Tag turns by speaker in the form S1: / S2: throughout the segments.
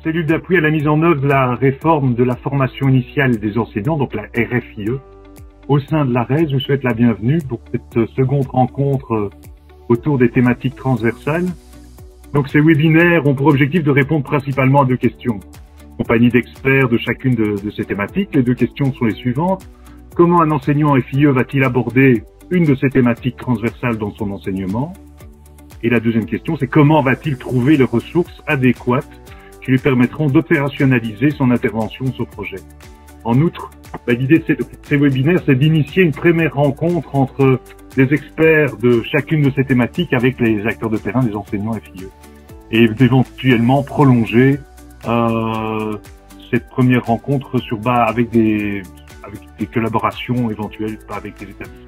S1: cellule d'appui à la mise en œuvre de la réforme de la formation initiale des enseignants, donc la RFIE. Au sein de l'ARES, je vous souhaite la bienvenue pour cette seconde rencontre autour des thématiques transversales. Donc ces webinaires ont pour objectif de répondre principalement à deux questions. Compagnie d'experts de chacune de ces thématiques. Les deux questions sont les suivantes. Comment un enseignant FIE va-t-il aborder une de ces thématiques transversales dans son enseignement? Et la deuxième question, c'est comment va-t-il trouver les ressources adéquates qui lui permettront d'opérationnaliser son intervention sur projet. En outre, l'idée de ces webinaires, c'est d'initier une première rencontre entre les experts de chacune de ces thématiques avec les acteurs de terrain, des enseignants FIE. Et d'éventuellement prolonger cette première rencontre avec des collaborations éventuelles avec les établissements.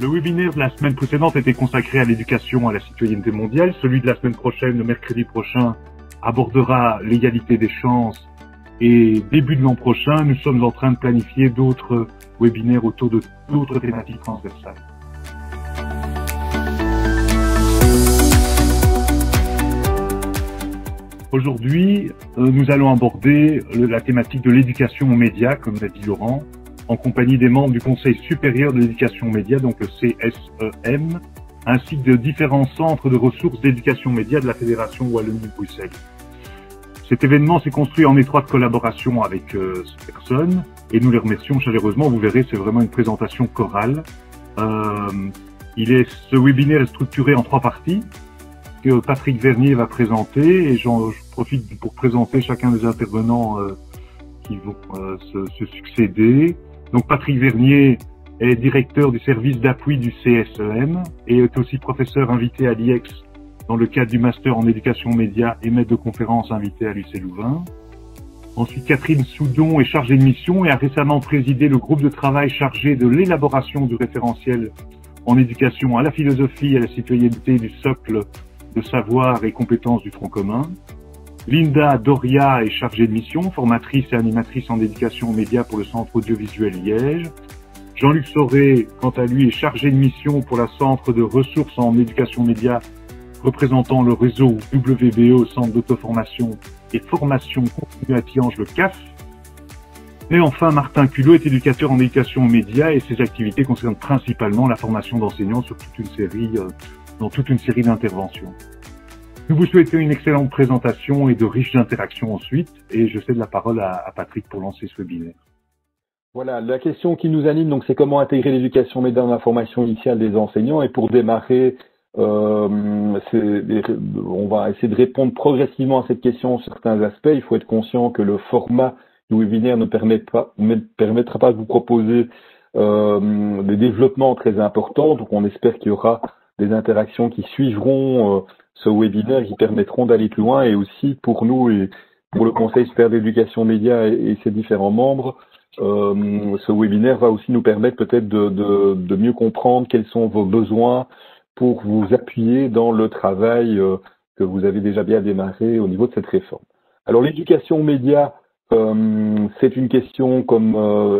S1: Le webinaire de la semaine précédente était consacré à l'éducation à la citoyenneté mondiale. Celui de la semaine prochaine, le mercredi prochain, abordera l'égalité des chances. Et début de l'an prochain, nous sommes en train de planifier d'autres webinaires autour de d'autres thématiques transversales. Aujourd'hui, nous allons aborder la thématique de l'éducation aux médias, comme l'a dit Laurent, en compagnie des membres du Conseil supérieur de l'éducation aux médias, donc le CSEM, ainsi que de différents centres de ressources d'éducation média de la Fédération Wallonie-Bruxelles. Cet événement s'est construit en étroite collaboration avec ces personnes et nous les remercions chaleureusement. Vous verrez, c'est vraiment une présentation chorale. Ce webinaire est structuré en 3 parties que Patrick Vernier va présenter et je profite pour présenter chacun des intervenants qui vont se succéder. Donc Patrick Vernier est directeur du service d'appui du CSEM et est aussi professeur invité à l'IEX dans le cadre du master en éducation média et maître de conférence invité à l'UC Louvain. Ensuite, Catherine Soudon est chargée de mission et a récemment présidé le groupe de travail chargé de l'élaboration du référentiel en éducation à la philosophie et à la citoyenneté du socle de savoir et compétences du tronc commun. Linda Doria est chargée de mission, formatrice et animatrice en éducation aux médias pour le Centre audiovisuel Liège. Jean-Luc Sauré, quant à lui, est chargé de mission pour la Centre de ressources en éducation média, représentant le réseau WBO, Centre d'auto-formation et formation continue à Tihange, le CAF. Et enfin, Martin Culot est éducateur en éducation aux médias et ses activités concernent principalement la formation d'enseignants dans toute une série d'interventions. Nous vous souhaitons une excellente présentation et de riches interactions ensuite, et je cède la parole à Patrick pour lancer ce webinaire.
S2: Voilà, la question qui nous anime, donc, c'est comment intégrer l'éducation média dans la formation initiale des enseignants. Et pour démarrer, on va essayer de répondre progressivement à cette question sur certains aspects. Il faut être conscient que le format du webinaire ne permettra pas de vous proposer des développements très importants. Donc, on espère qu'il y aura des interactions qui suivront ce webinaire, qui permettront d'aller plus loin, et aussi pour nous et pour le Conseil supérieur d'éducation média et ses différents membres, ce webinaire va aussi nous permettre peut-être de mieux comprendre quels sont vos besoins pour vous appuyer dans le travail que vous avez déjà bien démarré au niveau de cette réforme. Alors l'éducation aux médias, c'est une question, comme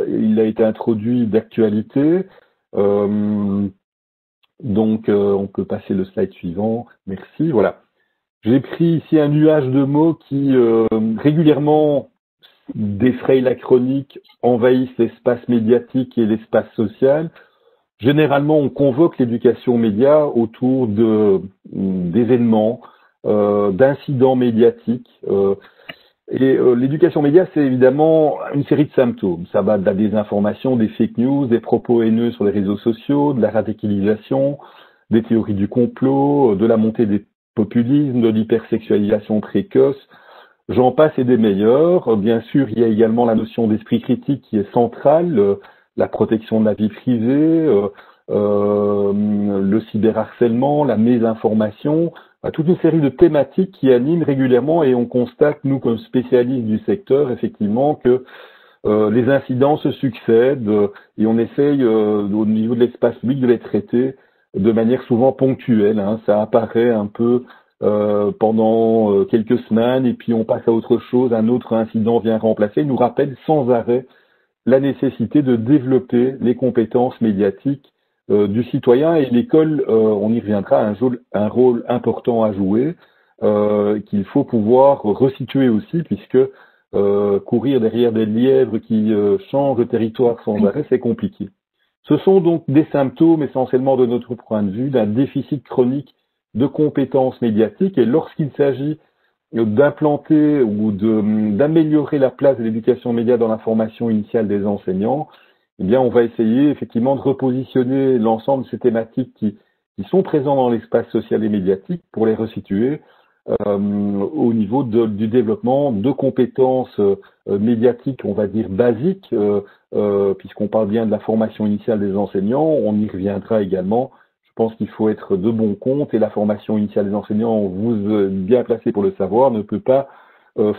S2: il a été introduit, d'actualité. Donc, on peut passer le slide suivant. Merci. Voilà. J'ai pris ici un nuage de mots qui régulièrement défrayent la chronique, envahissent l'espace médiatique et l'espace social. Généralement, on convoque l'éducation aux médias autour d'événements, d'incidents médiatiques. L'éducation aux médias, c'est évidemment une série de symptômes. Ça va de la désinformation, des fake news, des propos haineux sur les réseaux sociaux, de la radicalisation, des théories du complot, de la montée des populismes, de l'hypersexualisation précoce. J'en passe et des meilleurs. Bien sûr, il y a également la notion d'esprit critique qui est centrale, la protection de la vie privée, le cyberharcèlement, la mésinformation, toute une série de thématiques qui animent régulièrement, et on constate, nous, comme spécialistes du secteur, effectivement, que les incidents se succèdent et on essaye, au niveau de l'espace public, de les traiter de manière souvent ponctuelle. Hein. Ça apparaît un peu pendant quelques semaines et puis on passe à autre chose, un autre incident vient remplacer, nous rappelle sans arrêt la nécessité de développer les compétences médiatiques du citoyen, et l'école, on y reviendra, a un rôle important à jouer, qu'il faut pouvoir resituer aussi, puisque courir derrière des lièvres qui changent de territoire sans arrêt, c'est compliqué. Ce sont donc des symptômes, essentiellement de notre point de vue, d'un déficit chronique de compétences médiatiques, et lorsqu'il s'agit d'implanter ou d'améliorer la place de l'éducation média dans la formation initiale des enseignants, eh bien, on va essayer effectivement de repositionner l'ensemble de ces thématiques qui sont présentes dans l'espace social et médiatique pour les resituer au niveau du développement de compétences médiatiques, on va dire basiques, puisqu'on parle bien de la formation initiale des enseignants, on y reviendra également. Je pense qu'il faut être de bon compte, et la formation initiale des enseignants, vous êtes bien placé pour le savoir, ne peut pas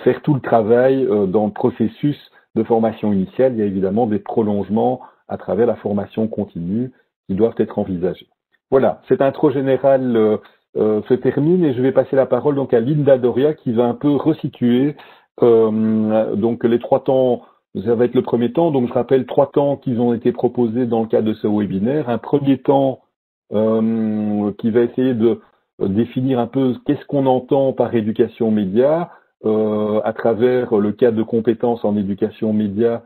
S2: faire tout le travail dans le processus de formation initiale. Il y a évidemment des prolongements à travers la formation continue qui doivent être envisagés. Voilà, cette intro générale se termine, et je vais passer la parole donc à Linda Doria qui va un peu resituer donc les 3 temps. Ça va être le premier temps. Donc je rappelle 3 temps qui ont été proposés dans le cadre de ce webinaire. Un premier temps qui va essayer de définir un peu qu'est-ce qu'on entend par éducation média à travers le cadre de compétences en éducation média,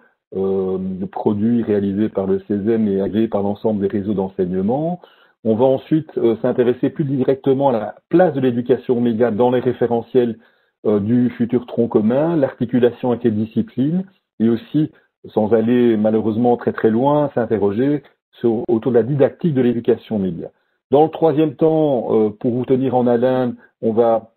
S2: produits réalisés par le CESEM et agréés par l'ensemble des réseaux d'enseignement. On va ensuite s'intéresser plus directement à la place de l'éducation média dans les référentiels du futur tronc commun, l'articulation avec les disciplines, et aussi, sans aller malheureusement très très loin, s'interroger autour de la didactique de l'éducation média. Dans le troisième temps, pour vous tenir en haleine, on va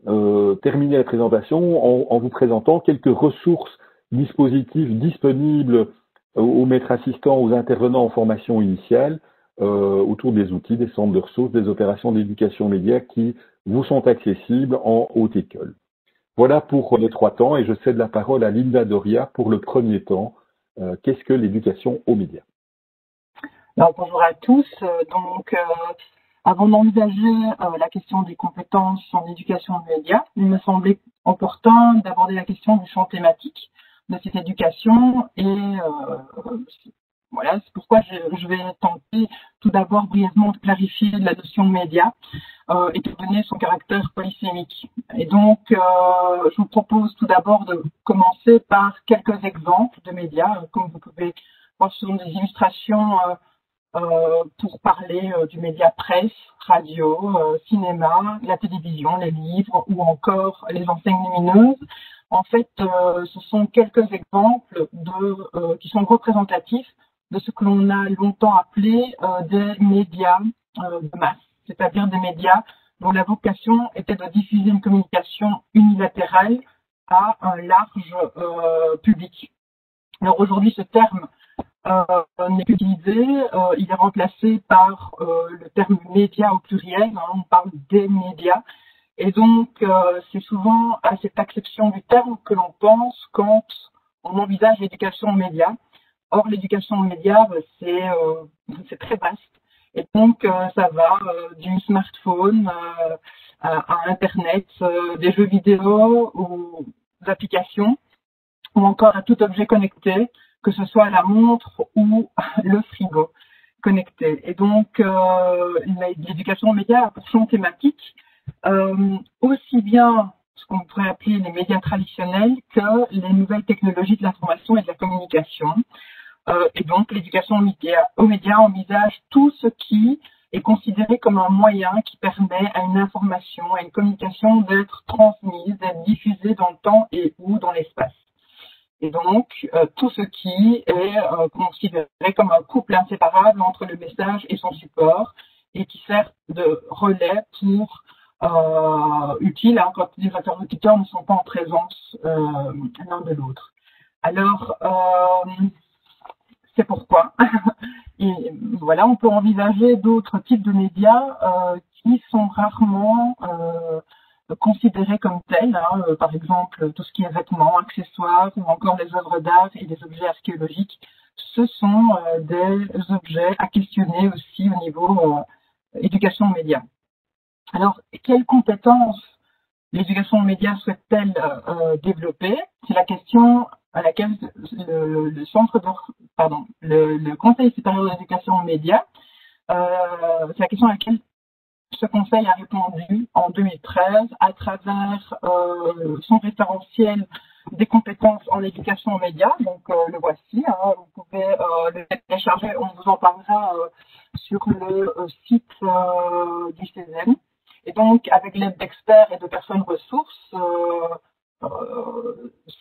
S2: terminer la présentation en vous présentant quelques ressources, dispositifs disponibles aux maîtres assistants, aux intervenants en formation initiale, autour des outils, des centres de ressources, des opérations d'éducation média qui vous sont accessibles en haute école. Voilà pour les 3 temps, et je cède la parole à Linda Doria pour le premier temps. Qu'est-ce que l'éducation aux médias?
S3: Alors, bonjour à tous. Avant d'envisager la question des compétences en éducation aux médias, il me semblait opportun d'aborder la question du champ thématique de cette éducation, et voilà, c'est pourquoi je vais tenter tout d'abord brièvement de clarifier la notion de média et de donner son caractère polysémique. Et donc, je vous propose tout d'abord de commencer par quelques exemples de médias. Comme vous pouvez voir, ce sont des illustrations pour parler du média presse, radio, cinéma, la télévision, les livres ou encore les enseignes lumineuses. En fait, ce sont quelques exemples qui sont représentatifs de ce que l'on a longtemps appelé des médias de masse, c'est-à-dire des médias dont la vocation était de diffuser une communication unilatérale à un large public. Alors aujourd'hui, ce terme n'est plus utilisé, il est remplacé par le terme média au pluriel, on parle des médias, et donc c'est souvent à cette acception du terme que l'on pense quand on envisage l'éducation aux médias. Or, l'éducation aux médias, c'est très vaste, et donc ça va du smartphone à Internet, des jeux vidéo aux applications, ou encore à tout objet connecté, que ce soit la montre ou le frigo connecté. Et donc, l'éducation aux médias a pour champ thématique aussi bien ce qu'on pourrait appeler les médias traditionnels que les nouvelles technologies de l'information et de la communication. Et donc, l'éducation aux médias envisage tout ce qui est considéré comme un moyen qui permet à une information, à une communication d'être transmise, d'être diffusée dans le temps et ou dans l'espace. Et donc, tout ce qui est considéré comme un couple inséparable entre le message et son support, et qui sert de relais pour utile quand les interlocuteurs ne sont pas en présence l'un de l'autre. Alors, c'est pourquoi. Et voilà, on peut envisager d'autres types de médias qui sont rarement considérés comme tels, par exemple tout ce qui est vêtements, accessoires, ou encore les œuvres d'art et les objets archéologiques. Ce sont des objets à questionner aussi au niveau éducation aux médias. Alors, quelles compétences l'éducation aux médias souhaite-t-elle développer? C'est la question à laquelle le Conseil supérieur d'éducation aux médias C'est la question à laquelle ce conseil a répondu en 2013 à travers son référentiel des compétences en éducation aux médias. Donc le voici, hein, vous pouvez le télécharger, on vous en parlera sur le site du CESEM. Et donc avec l'aide d'experts et de personnes ressources,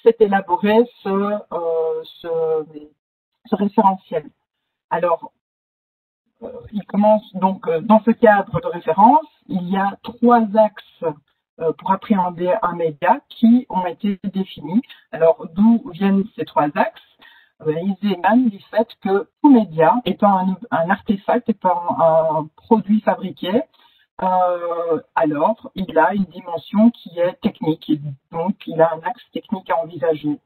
S3: s'est élaboré ce référentiel. Alors, il commence donc dans ce cadre de référence, il y a 3 axes pour appréhender un média qui ont été définis. Alors, d'où viennent ces 3 axes? Ils émanent du fait que tout média, étant un artefact, étant un produit fabriqué, alors il a une dimension qui est technique, et donc il a un axe technique à envisager.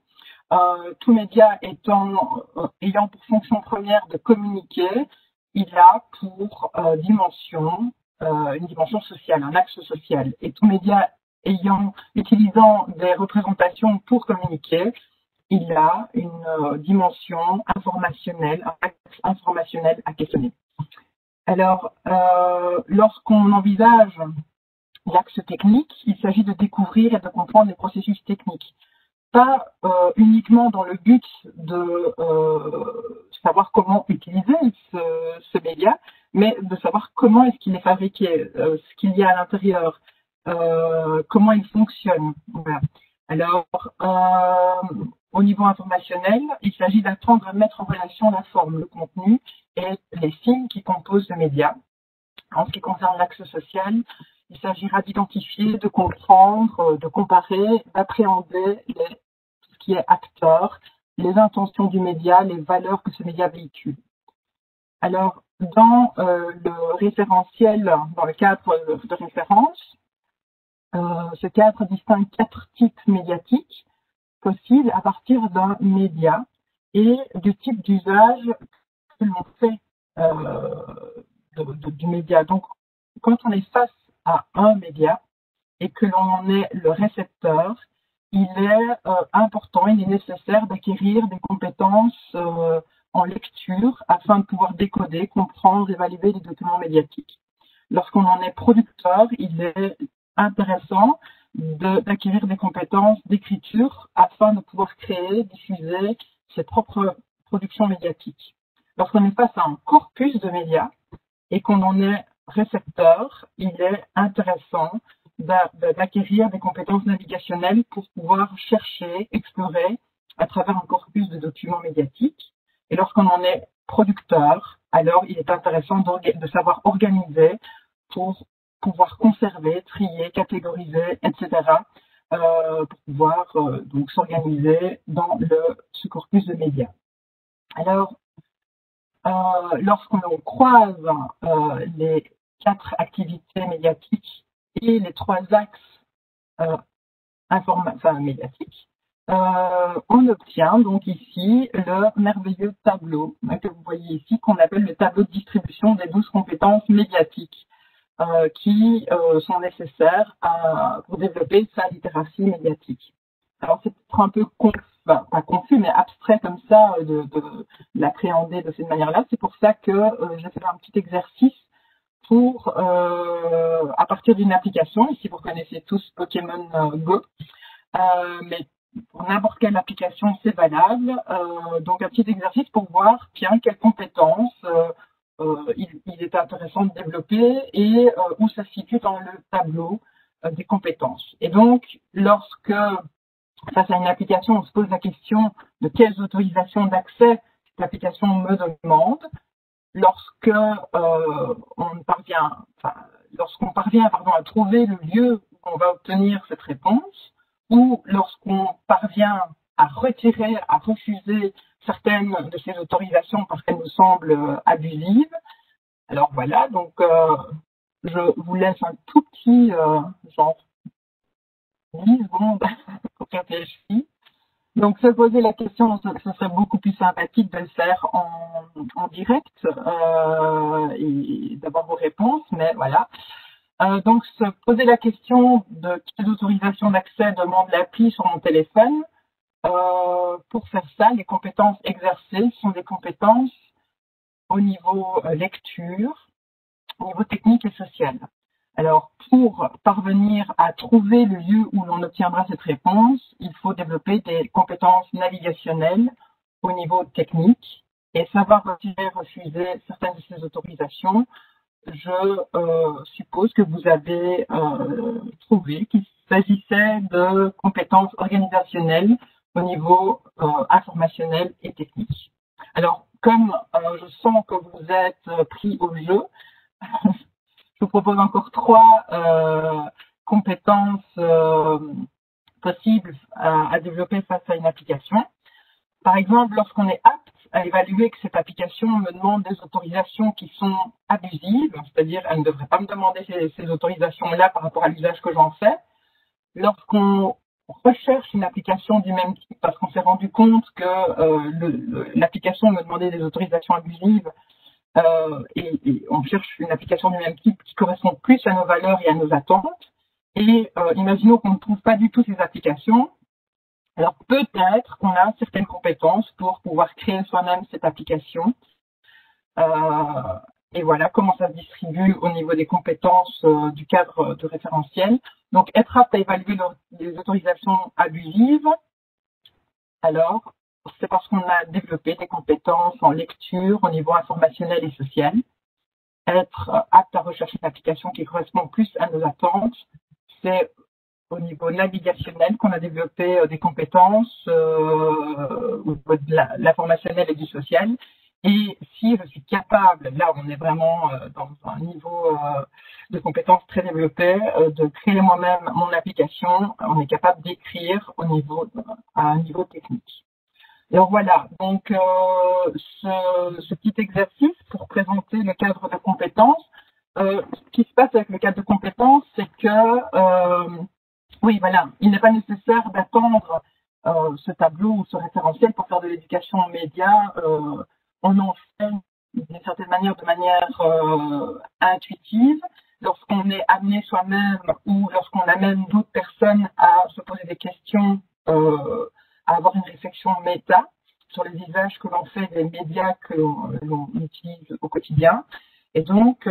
S3: Tout média ayant pour fonction première de communiquer, il a pour dimension une dimension sociale, un axe social. Et tout média utilisant des représentations pour communiquer, il a une dimension informationnelle, un axe informationnel à questionner. Alors, lorsqu'on envisage l'axe technique, il s'agit de découvrir et de comprendre les processus techniques. Pas uniquement dans le but de savoir comment utiliser ce média, mais de savoir comment est-ce qu'il est fabriqué, ce qu'il y a à l'intérieur, comment il fonctionne. Voilà. Alors, au niveau informationnel, il s'agit d'apprendre à mettre en relation la forme, le contenu et les signes qui composent le média. En ce qui concerne l'axe social, il s'agira d'identifier, de comprendre, de comparer, d'appréhender ce qui est acteur, les intentions du média, les valeurs que ce média véhicule. Alors, dans le référentiel, dans le cadre de référence, ce cadre distingue 4 types médiatiques possibles à partir d'un média et du type d'usage que l'on fait du média. Donc, quand on est face à un média et que l'on en est le récepteur, il est important, il est nécessaire d'acquérir des compétences en lecture afin de pouvoir décoder, comprendre, évaluer les documents médiatiques. Lorsqu'on en est producteur, il est intéressant d'acquérir des compétences d'écriture afin de pouvoir créer, diffuser ses propres productions médiatiques. Lorsqu'on est face à un corpus de médias et qu'on en est récepteur, il est intéressant d'acquérir des compétences navigationnelles pour pouvoir chercher, explorer à travers un corpus de documents médiatiques. Et lorsqu'on en est producteur, alors il est intéressant de savoir organiser pour pouvoir conserver, trier, catégoriser, etc. Pour pouvoir donc s'organiser dans ce corpus de médias. Alors, lorsqu'on croise les 4 activités médiatiques et les 3 axes médiatiques, on obtient donc ici le merveilleux tableau que vous voyez ici, qu'on appelle le tableau de distribution des 12 compétences médiatiques qui sont nécessaires pour développer sa littératie médiatique. Alors c'est peut-être un peu pas confus, mais abstrait comme ça de l'appréhender de cette manière-là. C'est pour ça que j'ai fait un petit exercice pour, à partir d'une application, ici vous connaissez tous Pokémon Go, mais pour n'importe quelle application c'est valable, donc un petit exercice pour voir, tiens, quelles compétences il est intéressant de développer et où ça se situe dans le tableau des compétences. Et donc, lorsque face à une application, on se pose la question de quelles autorisations d'accès l'application me demande. Lorsqu'on parvient à trouver le lieu où on va obtenir cette réponse, ou lorsqu'on parvient à retirer, à refuser certaines de ces autorisations parce qu'elles nous semblent abusives. Alors voilà, donc je vous laisse un tout petit, genre 10 secondes pour réfléchir. Donc se poser la question, ce serait beaucoup plus sympathique de le faire en direct et d'avoir vos réponses, mais voilà. Donc se poser la question de quelles autorisations d'accès demande l'appli sur mon téléphone. Pour faire ça, les compétences exercées sont des compétences au niveau lecture, au niveau technique et social. Alors, pour parvenir à trouver le lieu où l'on obtiendra cette réponse, il faut développer des compétences navigationnelles au niveau technique et savoir retirer, refuser certaines de ces autorisations. Je suppose que vous avez trouvé qu'il s'agissait de compétences organisationnelles au niveau informationnel et technique. Alors, comme je sens que vous êtes pris au jeu, je vous propose encore 3 compétences possibles à développer face à une application. Par exemple, lorsqu'on est apte à évaluer que cette application me demande des autorisations qui sont abusives, c'est-à-dire elle ne devrait pas me demander ces autorisations-là par rapport à l'usage que j'en fais. Lorsqu'on recherche une application du même type parce qu'on s'est rendu compte que l'application me demandait des autorisations abusives et on cherche une application du même type qui correspond plus à nos valeurs et à nos attentes. Et imaginons qu'on ne trouve pas du tout ces applications. Alors peut-être qu'on a certaines compétences pour pouvoir créer soi-même cette application. Et voilà comment ça se distribue au niveau des compétences du cadre de référentiel. Donc être apte à évaluer les autorisations abusives, alors c'est parce qu'on a développé des compétences en lecture au niveau informationnel et social. Être apte à rechercher une application qui correspond plus à nos attentes, c'est au niveau navigationnel qu'on a développé des compétences au niveau de l'informationnel et du social. Et si je suis capable, là on est vraiment dans un niveau de compétences très développé, de créer moi-même mon application, on est capable d'écrire à un niveau technique. Alors voilà, donc ce petit exercice pour présenter le cadre de compétences. Ce qui se passe avec le cadre de compétences, c'est que oui, voilà, il n'est pas nécessaire d'attendre ce tableau ou ce référentiel pour faire de l'éducation aux médias. On en fait d'une certaine manière, de manière intuitive, lorsqu'on est amené soi-même ou lorsqu'on amène d'autres personnes à se poser des questions, à avoir une réflexion méta sur les usages que l'on fait des médias que l'on utilise au quotidien. Et donc,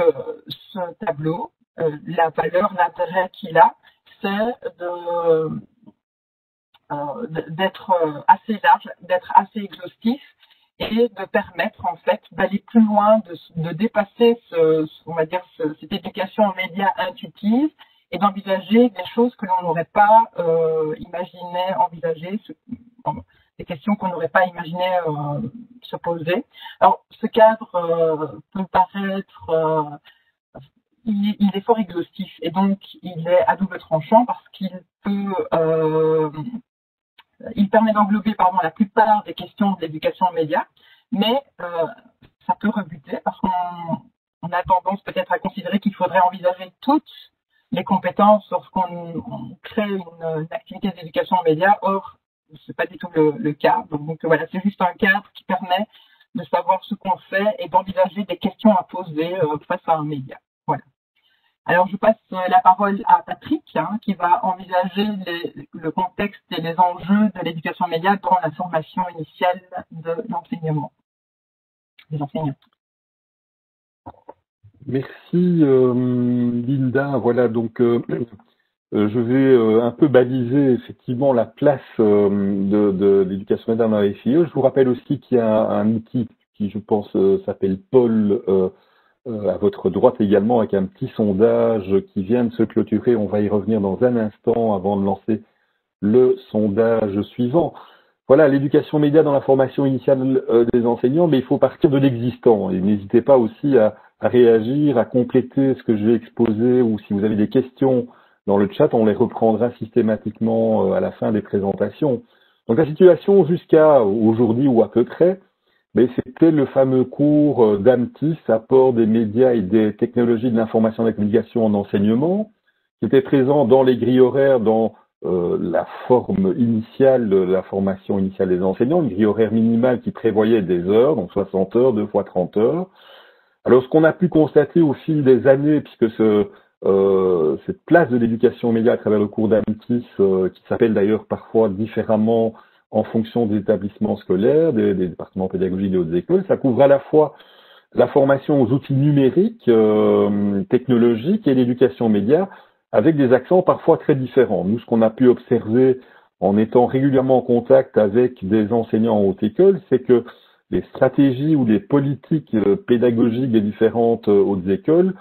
S3: ce tableau, la valeur, l'intérêt qu'il a, c'est d'être assez large, d'être assez exhaustif et de permettre en fait d'aller plus loin, de dépasser on va dire cette éducation aux médias intuitive et d'envisager des choses que l'on n'aurait pas imaginé envisager, des questions qu'on n'aurait pas imaginé se poser. Alors, ce cadre peut paraître il est fort exhaustif et donc il est à double tranchant parce qu'il permet d'englober la plupart des questions de l'éducation aux médias, mais ça peut rebuter parce qu'on a tendance peut-être à considérer qu'il faudrait envisager toutes les compétences lorsqu'on crée une activité d'éducation aux médias. Or, c'est pas du tout le cas. Donc voilà, c'est juste un cadre qui permet de savoir ce qu'on fait et d'envisager des questions à poser face à un média. Voilà. Alors, je passe la parole à Patrick, qui va envisager le contexte et les enjeux de l'éducation média dans la formation initiale de l'enseignement, des enseignants.
S2: Merci Linda. Voilà, donc je vais un peu baliser effectivement la place de l'éducation média dans la FIE. Je vous rappelle aussi qu'il y a un outil qui, je pense, s'appelle Paul à votre droite également, avec un petit sondage qui vient de se clôturer. On va y revenir dans un instant avant de lancer le sondage suivant. Voilà, l'éducation média dans la formation initiale des enseignants, mais il faut partir de l'existant. Et n'hésitez pas aussi à réagir, à compléter ce que je vais exposer, ou si vous avez des questions dans le chat, on les reprendra systématiquement à la fin des présentations. Donc la situation jusqu'à aujourd'hui ou à peu près, mais c'était le fameux cours d'AMTIS, apport des médias et des technologies de l'information et de la communication en enseignement, qui était présent dans les grilles horaires, dans la forme initiale de la formation initiale des enseignants, une grille horaire minimale qui prévoyait des heures, donc 60 heures, 2 fois 30 heures. Alors ce qu'on a pu constater au fil des années, puisque cette place de l'éducation aux médias à travers le cours d'AMTIS, qui s'appelle d'ailleurs parfois différemment en fonction des établissements scolaires, des départements pédagogiques des hautes écoles, ça couvre à la fois la formation aux outils numériques, technologiques et l'éducation média, avec des accents parfois très différents. Nous, ce qu'on a pu observer en étant régulièrement en contact avec des enseignants en haute école, c'est que les stratégies ou les politiques pédagogiques des différentes hautes écoles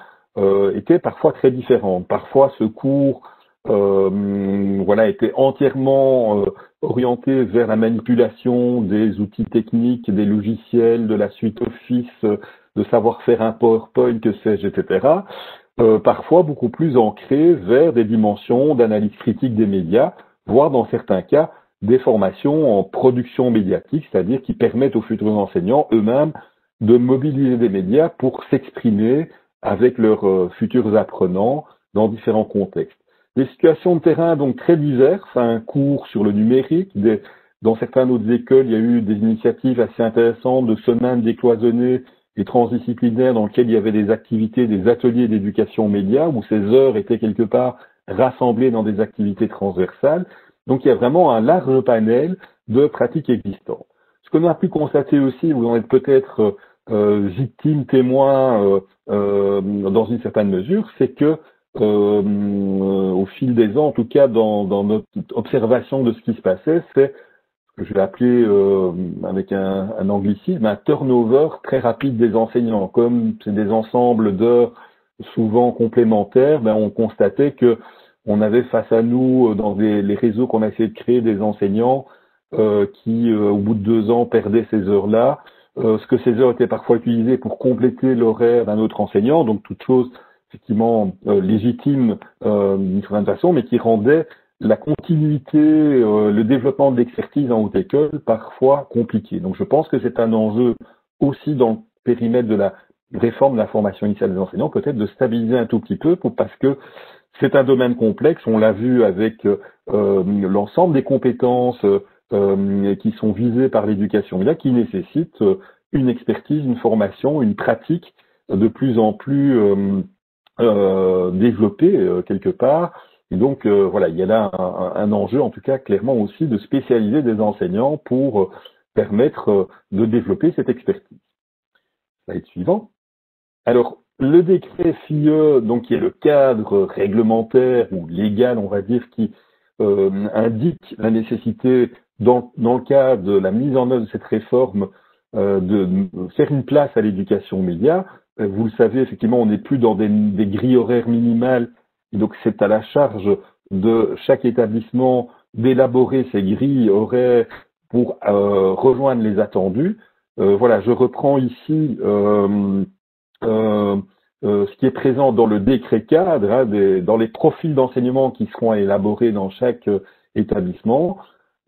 S2: étaient parfois très différentes. Parfois, ce cours était entièrement orienté vers la manipulation des outils techniques, des logiciels, de la suite Office, de savoir faire un PowerPoint, que sais-je, etc. Parfois beaucoup plus ancré vers des dimensions d'analyse critique des médias, voire dans certains cas des formations en production médiatique, c'est-à-dire qui permettent aux futurs enseignants eux-mêmes de mobiliser des médias pour s'exprimer avec leurs futurs apprenants dans différents contextes. Des situations de terrain donc très diverses, un cours sur le numérique, dans certaines autres écoles, il y a eu des initiatives assez intéressantes de semaines décloisonnées et transdisciplinaires dans lesquelles il y avait des activités, des ateliers d'éducation média, où ces heures étaient quelque part rassemblées dans des activités transversales. Donc il y a vraiment un large panel de pratiques existantes. Ce que l'on a pu constater aussi, vous en êtes peut-être victime, témoin dans une certaine mesure, c'est que au fil des ans, en tout cas dans notre observation de ce qui se passait, c'est ce que je vais appeler avec un anglicisme, un turnover très rapide des enseignants. Comme c'est des ensembles d'heures souvent complémentaires, on constatait que on avait face à nous, dans les réseaux qu'on a essayé de créer, des enseignants qui, au bout de 2 ans, perdaient ces heures-là. Ce que ces heures étaient parfois utilisées pour compléter l'horaire d'un autre enseignant, donc toute chose effectivement légitime d'une certaine façon, mais qui rendait la continuité, le développement de l'expertise en haute école parfois compliqué. Donc je pense que c'est un enjeu aussi dans le périmètre de la réforme de la formation initiale des enseignants, peut-être de stabiliser un tout petit peu parce que c'est un domaine complexe, on l'a vu avec l'ensemble des compétences qui sont visées par l'éducation média, qui nécessitent une expertise, une formation, une pratique de plus en plus développée quelque part. Et donc il y a là un enjeu, en tout cas clairement aussi, de spécialiser des enseignants pour permettre de développer cette expertise. Slide suivant. Alors, le décret FIE, donc qui est le cadre réglementaire ou légal, on va dire, qui indique la nécessité, dans le cadre de la mise en œuvre de cette réforme, de faire une place à l'éducation média. Vous le savez, effectivement, on n'est plus dans des grilles horaires minimales, et donc c'est à la charge de chaque établissement d'élaborer ces grilles horaires pour rejoindre les attendus. Je reprends ici ce qui est présent dans le décret cadre, dans les profils d'enseignement qui seront élaborés dans chaque établissement.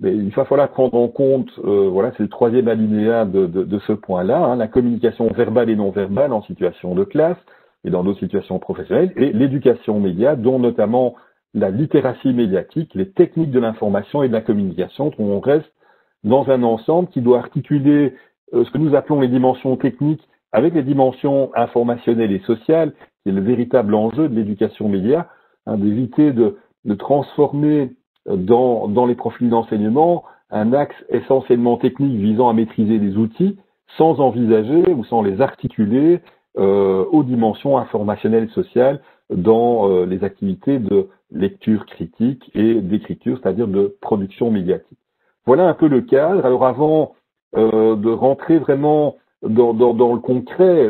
S2: Mais il va falloir prendre en compte, c'est le 3e alinéa de ce point-là, la communication verbale et non verbale en situation de classe et dans d'autres situations professionnelles, et l'éducation média, dont notamment la littératie médiatique, les techniques de l'information et de la communication, où on reste dans un ensemble qui doit articuler ce que nous appelons les dimensions techniques avec les dimensions informationnelles et sociales, qui est le véritable enjeu de l'éducation média, d'éviter de transformer dans les profils d'enseignement un axe essentiellement technique visant à maîtriser les outils, sans envisager ou sans les articuler aux dimensions informationnelles et sociales dans les activités de lecture critique et d'écriture, c'est-à-dire de production médiatique. Voilà un peu le cadre. Alors avant de rentrer vraiment dans le concret,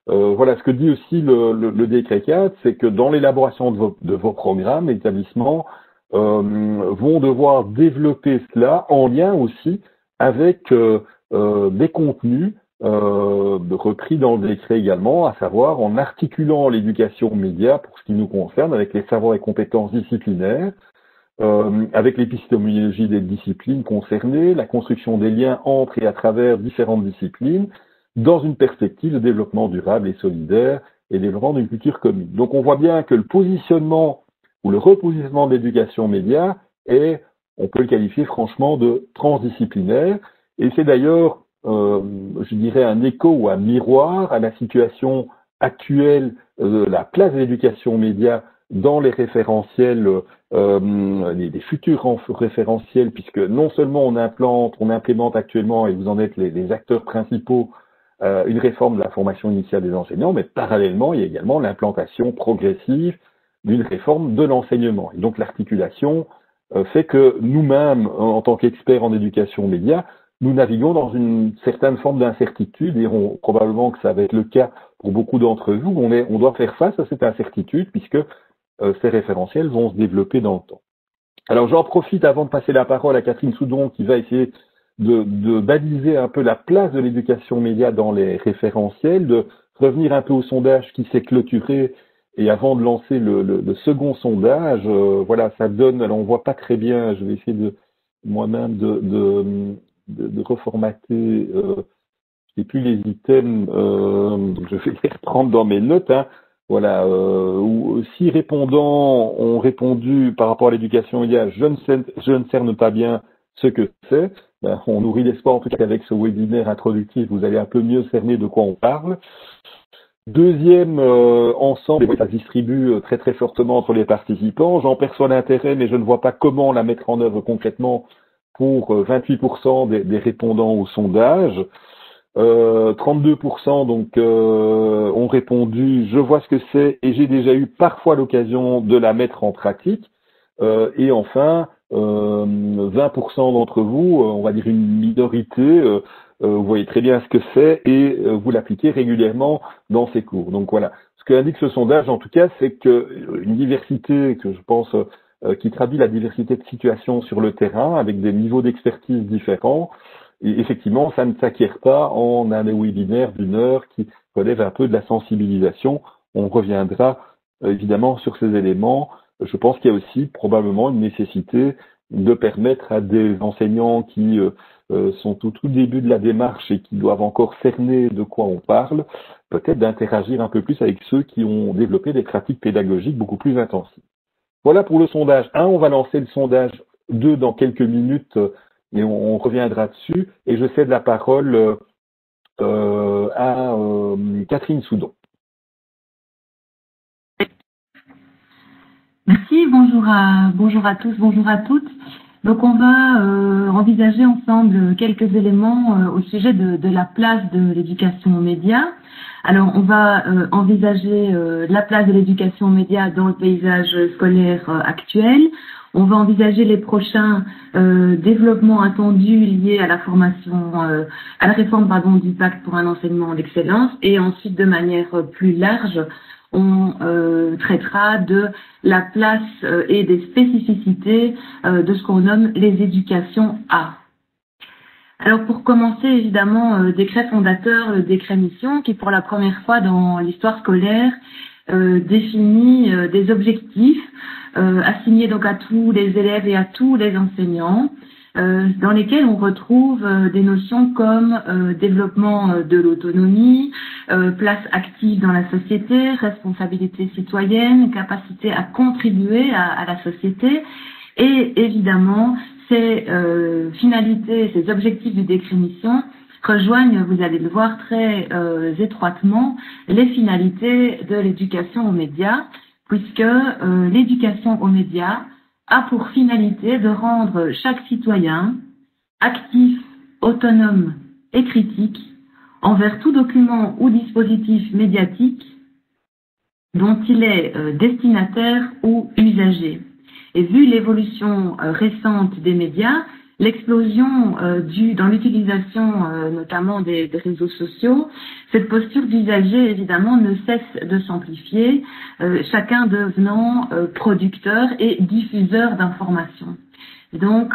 S2: ce que dit aussi le décret 4, c'est que dans l'élaboration de vos programmes, les établissements vont devoir développer cela en lien aussi avec des contenus repris dans le décret également, à savoir en articulant l'éducation média pour ce qui nous concerne avec les savoirs et compétences disciplinaires, avec l'épistémologie des disciplines concernées, la construction des liens entre et à travers différentes disciplines, dans une perspective de développement durable et solidaire et développement d'une culture commune. Donc on voit bien que le positionnement ou le repositionnement de l'éducation média est, on peut le qualifier franchement de transdisciplinaire, et c'est d'ailleurs, je dirais, un écho ou un miroir à la situation actuelle de la place de l'éducation média dans les référentiels, les futurs référentiels, puisque non seulement on implémente actuellement, et vous en êtes les acteurs principaux, une réforme de la formation initiale des enseignants, mais parallèlement, il y a également l'implantation progressive d'une réforme de l'enseignement. Et donc l'articulation fait que nous-mêmes, en tant qu'experts en éducation média, nous naviguons dans une certaine forme d'incertitude, et probablement que ça va être le cas pour beaucoup d'entre vous. On doit faire face à cette incertitude puisque ces référentiels vont se développer dans le temps. Alors j'en profite avant de passer la parole à Catherine Soudon qui va essayer de baliser un peu la place de l'éducation média dans les référentiels, de revenir un peu au sondage qui s'est clôturé. Et avant de lancer le second sondage, voilà, ça donne, alors on voit pas très bien, je vais essayer moi-même de reformater, je sais plus les items, je vais les reprendre dans mes notes, hein. Voilà, où 6 répondants ont répondu par rapport à l'éducation média, je ne cerne pas bien ce que c'est. Ben, on nourrit l'espoir en tout cas qu'avec ce webinaire introductif, vous allez un peu mieux cerner de quoi on parle. Deuxième ensemble, ça se distribue très très fortement entre les participants. J'en perçois l'intérêt, mais je ne vois pas comment la mettre en œuvre concrètement pour 28% des répondants au sondage. 32% donc ont répondu « je vois ce que c'est et j'ai déjà eu parfois l'occasion de la mettre en pratique ». Et enfin, 20% d'entre vous, on va dire une minorité, vous voyez très bien ce que c'est et vous l'appliquez régulièrement dans ces cours. Donc voilà, ce que indique ce sondage en tout cas, c'est que une diversité que je pense qui traduit la diversité de situations sur le terrain avec des niveaux d'expertise différents. Et effectivement, ça ne s'acquiert pas en un webinaire d'une heure qui relève un peu de la sensibilisation. On reviendra évidemment sur ces éléments. Je pense qu'il y a aussi probablement une nécessité de permettre à des enseignants qui sont au tout début de la démarche et qui doivent encore cerner de quoi on parle, peut-être d'interagir un peu plus avec ceux qui ont développé des pratiques pédagogiques beaucoup plus intensives. Voilà pour le sondage 1. On va lancer le sondage 2 dans quelques minutes. Mais on reviendra dessus et je cède la parole à Catherine Soudon.
S4: Merci, bonjour à tous, bonjour à toutes. Donc on va envisager ensemble quelques éléments au sujet de la place de l'éducation aux médias. Alors on va envisager la place de l'éducation aux médias dans le paysage scolaire actuel. On va envisager les prochains développements attendus liés à la formation, à la réforme du pacte pour un enseignement d'excellence, et ensuite de manière plus large, on traitera de la place et des spécificités de ce qu'on nomme les éducations A. Alors pour commencer, évidemment, décret fondateur, le décret mission, qui pour la première fois dans l'histoire scolaire définit des objectifs assignés donc à tous les élèves et à tous les enseignants, dans lesquels on retrouve des notions comme développement de l'autonomie, place active dans la société, responsabilité citoyenne, capacité à contribuer à la société, et évidemment ces finalités, ces objectifs du décret mission rejoignent, vous allez le voir très étroitement, les finalités de l'éducation aux médias, puisque l'éducation aux médias a pour finalité de rendre chaque citoyen actif, autonome et critique envers tout document ou dispositif médiatique dont il est destinataire ou usager. Et vu l'évolution récente des médias, l'explosion dans l'utilisation notamment des réseaux sociaux, cette posture d'usager évidemment ne cesse de s'amplifier, chacun devenant producteur et diffuseur d'informations. Donc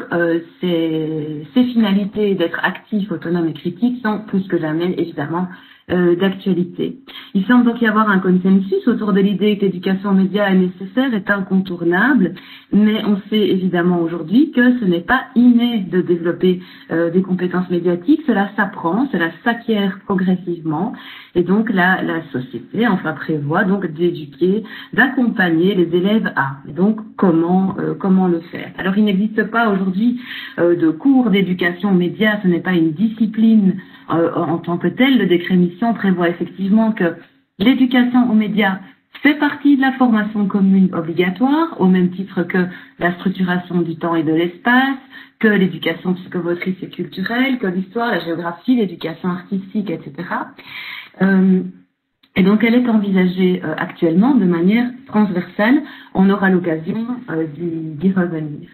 S4: ces finalités d'être actif, autonome et critique sont plus que jamais évidemment d'actualité. Il semble donc y avoir un consensus autour de l'idée que l'éducation aux médias est nécessaire, est incontournable, mais on sait évidemment aujourd'hui que ce n'est pas inné de développer des compétences médiatiques, cela s'apprend, cela s'acquiert progressivement, et donc la société prévoit donc d'éduquer, d'accompagner les élèves à. Et donc comment le faire? Alors il n'existe pas aujourd'hui de cours d'éducation aux médias, ce n'est pas une discipline en tant que telle. Le décret mission prévoit effectivement que l'éducation aux médias fait partie de la formation commune obligatoire, au même titre que la structuration du temps et de l'espace, que l'éducation psychomotrice et culturelle, que l'histoire, la géographie, l'éducation artistique, etc. Et donc, elle est envisagée actuellement de manière transversale. On aura l'occasion d'y revenir.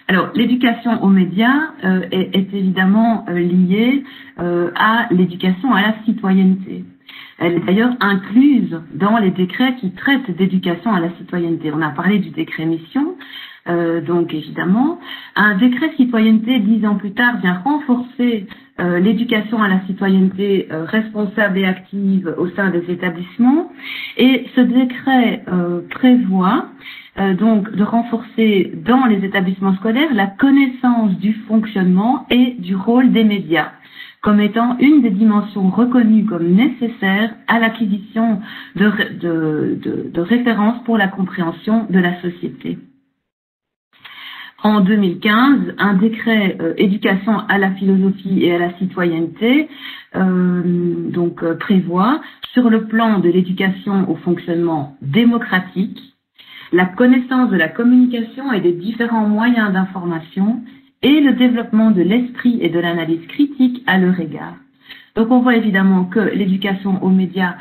S4: Alors, l'éducation aux médias est évidemment liée à l'éducation à la citoyenneté. Elle est d'ailleurs incluse dans les décrets qui traitent d'éducation à la citoyenneté. On a parlé du décret mission, donc évidemment. Un décret citoyenneté, 10 ans plus tard, vient renforcer l'éducation à la citoyenneté responsable et active au sein des établissements. Et ce décret prévoit donc de renforcer dans les établissements scolaires la connaissance du fonctionnement et du rôle des médias comme étant une des dimensions reconnues comme nécessaires à l'acquisition de références pour la compréhension de la société. En 2015, un décret éducation à la philosophie et à la citoyenneté prévoit, sur le plan de l'éducation au fonctionnement démocratique, la connaissance de la communication et des différents moyens d'information et le développement de l'esprit et de l'analyse critique à leur égard. Donc on voit évidemment que l'éducation aux médias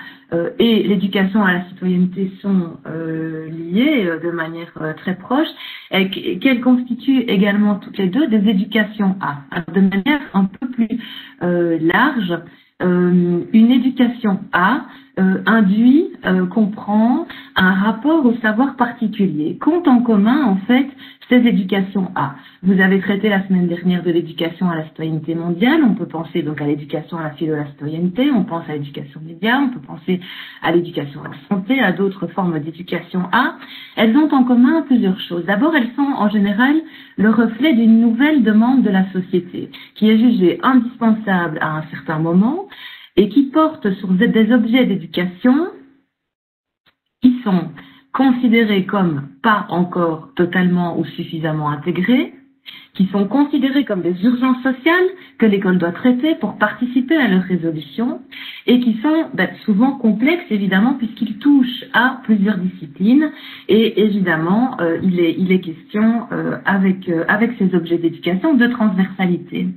S4: et l'éducation à la citoyenneté sont liées de manière très proche et qu'elles constituent également toutes les deux des éducations A. Alors, de manière un peu plus large, une éducation A comprend un rapport au savoir particulier, compte en commun en fait ces éducations A. Vous avez traité la semaine dernière de l'éducation à la citoyenneté mondiale, on peut penser donc à l'éducation à la philo de la citoyenneté, on pense à l'éducation média, on peut penser à l'éducation à la santé, à d'autres formes d'éducation A. Elles ont en commun plusieurs choses. D'abord, elles sont en général le reflet d'une nouvelle demande de la société, qui est jugée indispensable à un certain moment et qui porte sur des objets d'éducation qui sont considérés comme pas encore totalement ou suffisamment intégrés, qui sont considérés comme des urgences sociales que l'école doit traiter pour participer à leur résolution et qui sont souvent complexes évidemment puisqu'ils touchent à plusieurs disciplines et évidemment il est question avec ces objets d'éducation de transversalité.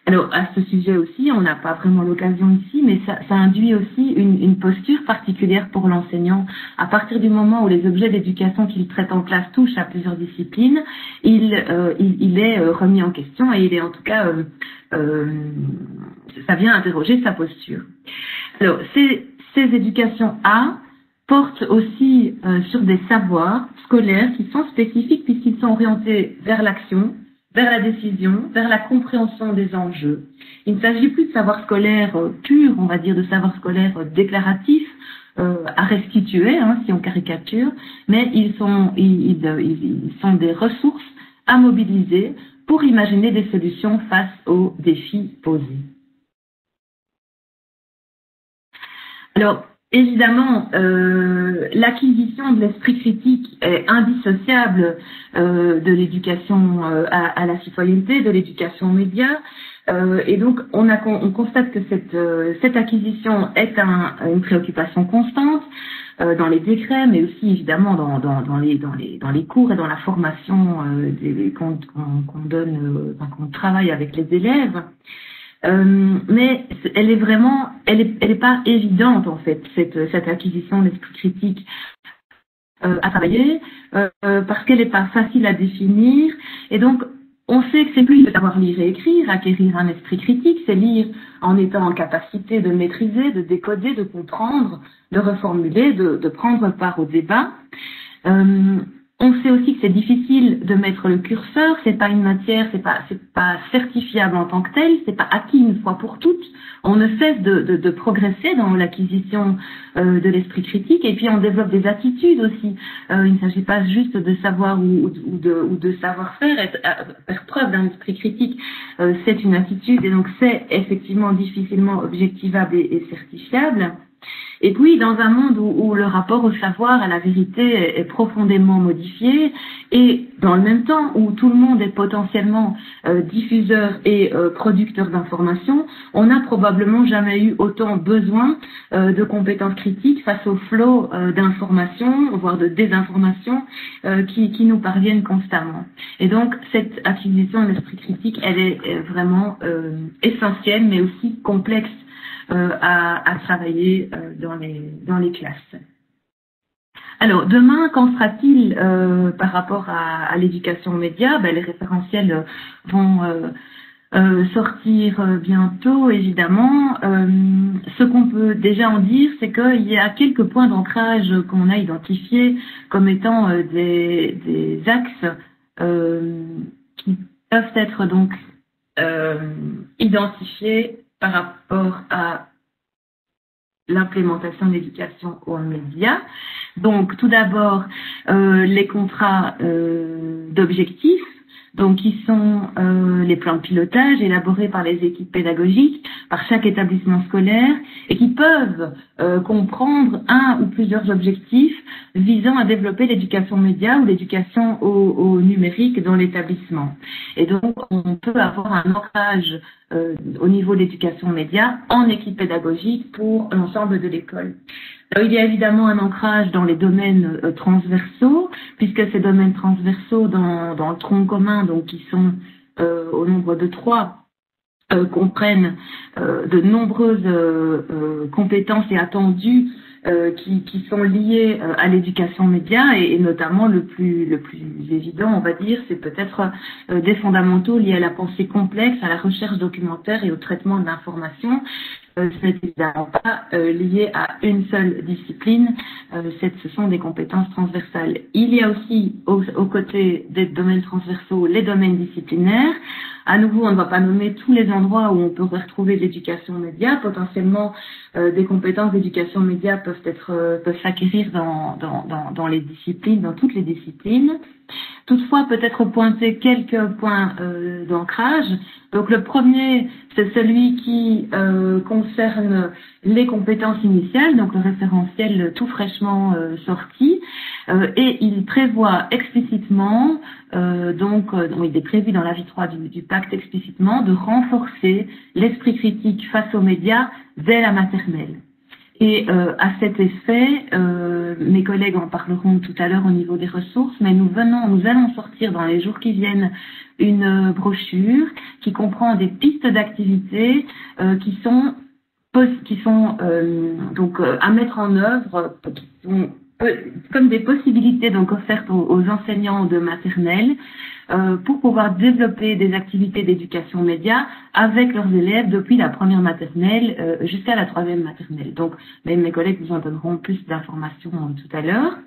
S4: Alors, à ce sujet aussi, on n'a pas vraiment l'occasion ici, mais ça induit aussi une posture particulière pour l'enseignant. À partir du moment où les objets d'éducation qu'il traite en classe touchent à plusieurs disciplines, il est remis en question et il est en tout cas, ça vient interroger sa posture. Alors, ces éducations A portent aussi sur des savoirs scolaires qui sont spécifiques puisqu'ils sont orientés vers l'action, vers la décision, vers la compréhension des enjeux. Il ne s'agit plus de savoir scolaire pur, on va dire, de savoir scolaire déclaratif, à restituer, si on caricature, mais ils sont des ressources à mobiliser pour imaginer des solutions face aux défis posés. Alors, évidemment, l'acquisition de l'esprit critique est indissociable de l'éducation à la citoyenneté, de l'éducation aux médias, et donc on constate que cette acquisition est une préoccupation constante dans les décrets, mais aussi évidemment dans les cours et dans la formation qu'on donne, qu'on travaille avec les élèves. Mais elle est pas évidente en fait cette acquisition de l'esprit critique à travailler parce qu'elle n'est pas facile à définir et donc on sait que c'est plus de savoir lire et écrire, acquérir un esprit critique, c'est lire en étant en capacité de maîtriser, de décoder, de comprendre, de reformuler, de prendre part au débat. On sait aussi que c'est difficile de mettre le curseur, c'est pas une matière, c'est pas certifiable en tant que telle, c'est pas acquis une fois pour toutes. On ne cesse de progresser dans l'acquisition de l'esprit critique et puis on développe des attitudes aussi. Il ne s'agit pas juste de savoir ou de savoir-faire, faire preuve d'un esprit critique, c'est une attitude et donc c'est effectivement difficilement objectivable et certifiable. Et puis, dans un monde où le rapport au savoir, à la vérité est profondément modifié, et dans le même temps où tout le monde est potentiellement diffuseur et producteur d'informations, on n'a probablement jamais eu autant besoin de compétences critiques face au flot d'informations, voire de désinformations qui nous parviennent constamment. Et donc, cette acquisition de l'esprit critique, elle est vraiment essentielle, mais aussi complexe à travailler dans les classes. Alors, demain, qu'en sera-t-il par rapport à l'éducation aux médias? Les référentiels vont sortir bientôt, évidemment. Ce qu'on peut déjà en dire, c'est qu'il y a quelques points d'ancrage qu'on a identifiés comme étant des axes qui peuvent être donc identifiés par rapport à l'implémentation de l'éducation aux médias. Donc, tout d'abord, les contrats d'objectifs, donc qui sont les plans de pilotage élaborés par les équipes pédagogiques, par chaque établissement scolaire, et qui peuvent comprendre un ou plusieurs objectifs visant à développer l'éducation média ou l'éducation au numérique dans l'établissement. Et donc, on peut avoir un ancrage au niveau de l'éducation média en équipe pédagogique pour l'ensemble de l'école. Alors, il y a évidemment un ancrage dans les domaines transversaux, puisque ces domaines transversaux dans le tronc commun, donc qui sont au nombre de 3, comprennent de nombreuses compétences et attendus qui sont liées à l'éducation média, et notamment le plus évident, on va dire, c'est peut-être des fondamentaux liés à la pensée complexe, à la recherche documentaire et au traitement de l'information. Ce n'est évidemment pas lié à une seule discipline, ce sont des compétences transversales. Il y a aussi, aux côtés des domaines transversaux, les domaines disciplinaires. À nouveau, on ne va pas nommer tous les endroits où on peut retrouver l'éducation média. Potentiellement, des compétences d'éducation média peuvent s'acquérir dans les disciplines, dans toutes les disciplines. Toutefois, peut-être pointer quelques points d'ancrage. Donc, le premier, c'est celui qui concerne les compétences initiales, donc le référentiel tout fraîchement sorti, et il prévoit explicitement, il est prévu dans l'avis 3 du pacte explicitement, de renforcer l'esprit critique face aux médias dès la maternelle. Et à cet effet, mes collègues en parleront tout à l'heure au niveau des ressources, mais nous allons sortir dans les jours qui viennent une brochure qui comprend des pistes d'activités qui sont à mettre en œuvre, qui sont comme des possibilités donc offertes aux enseignants de maternelle pour pouvoir développer des activités d'éducation média avec leurs élèves depuis la première maternelle jusqu'à la 3e maternelle. Donc, mes collègues vous en donneront plus d'informations tout à l'heure.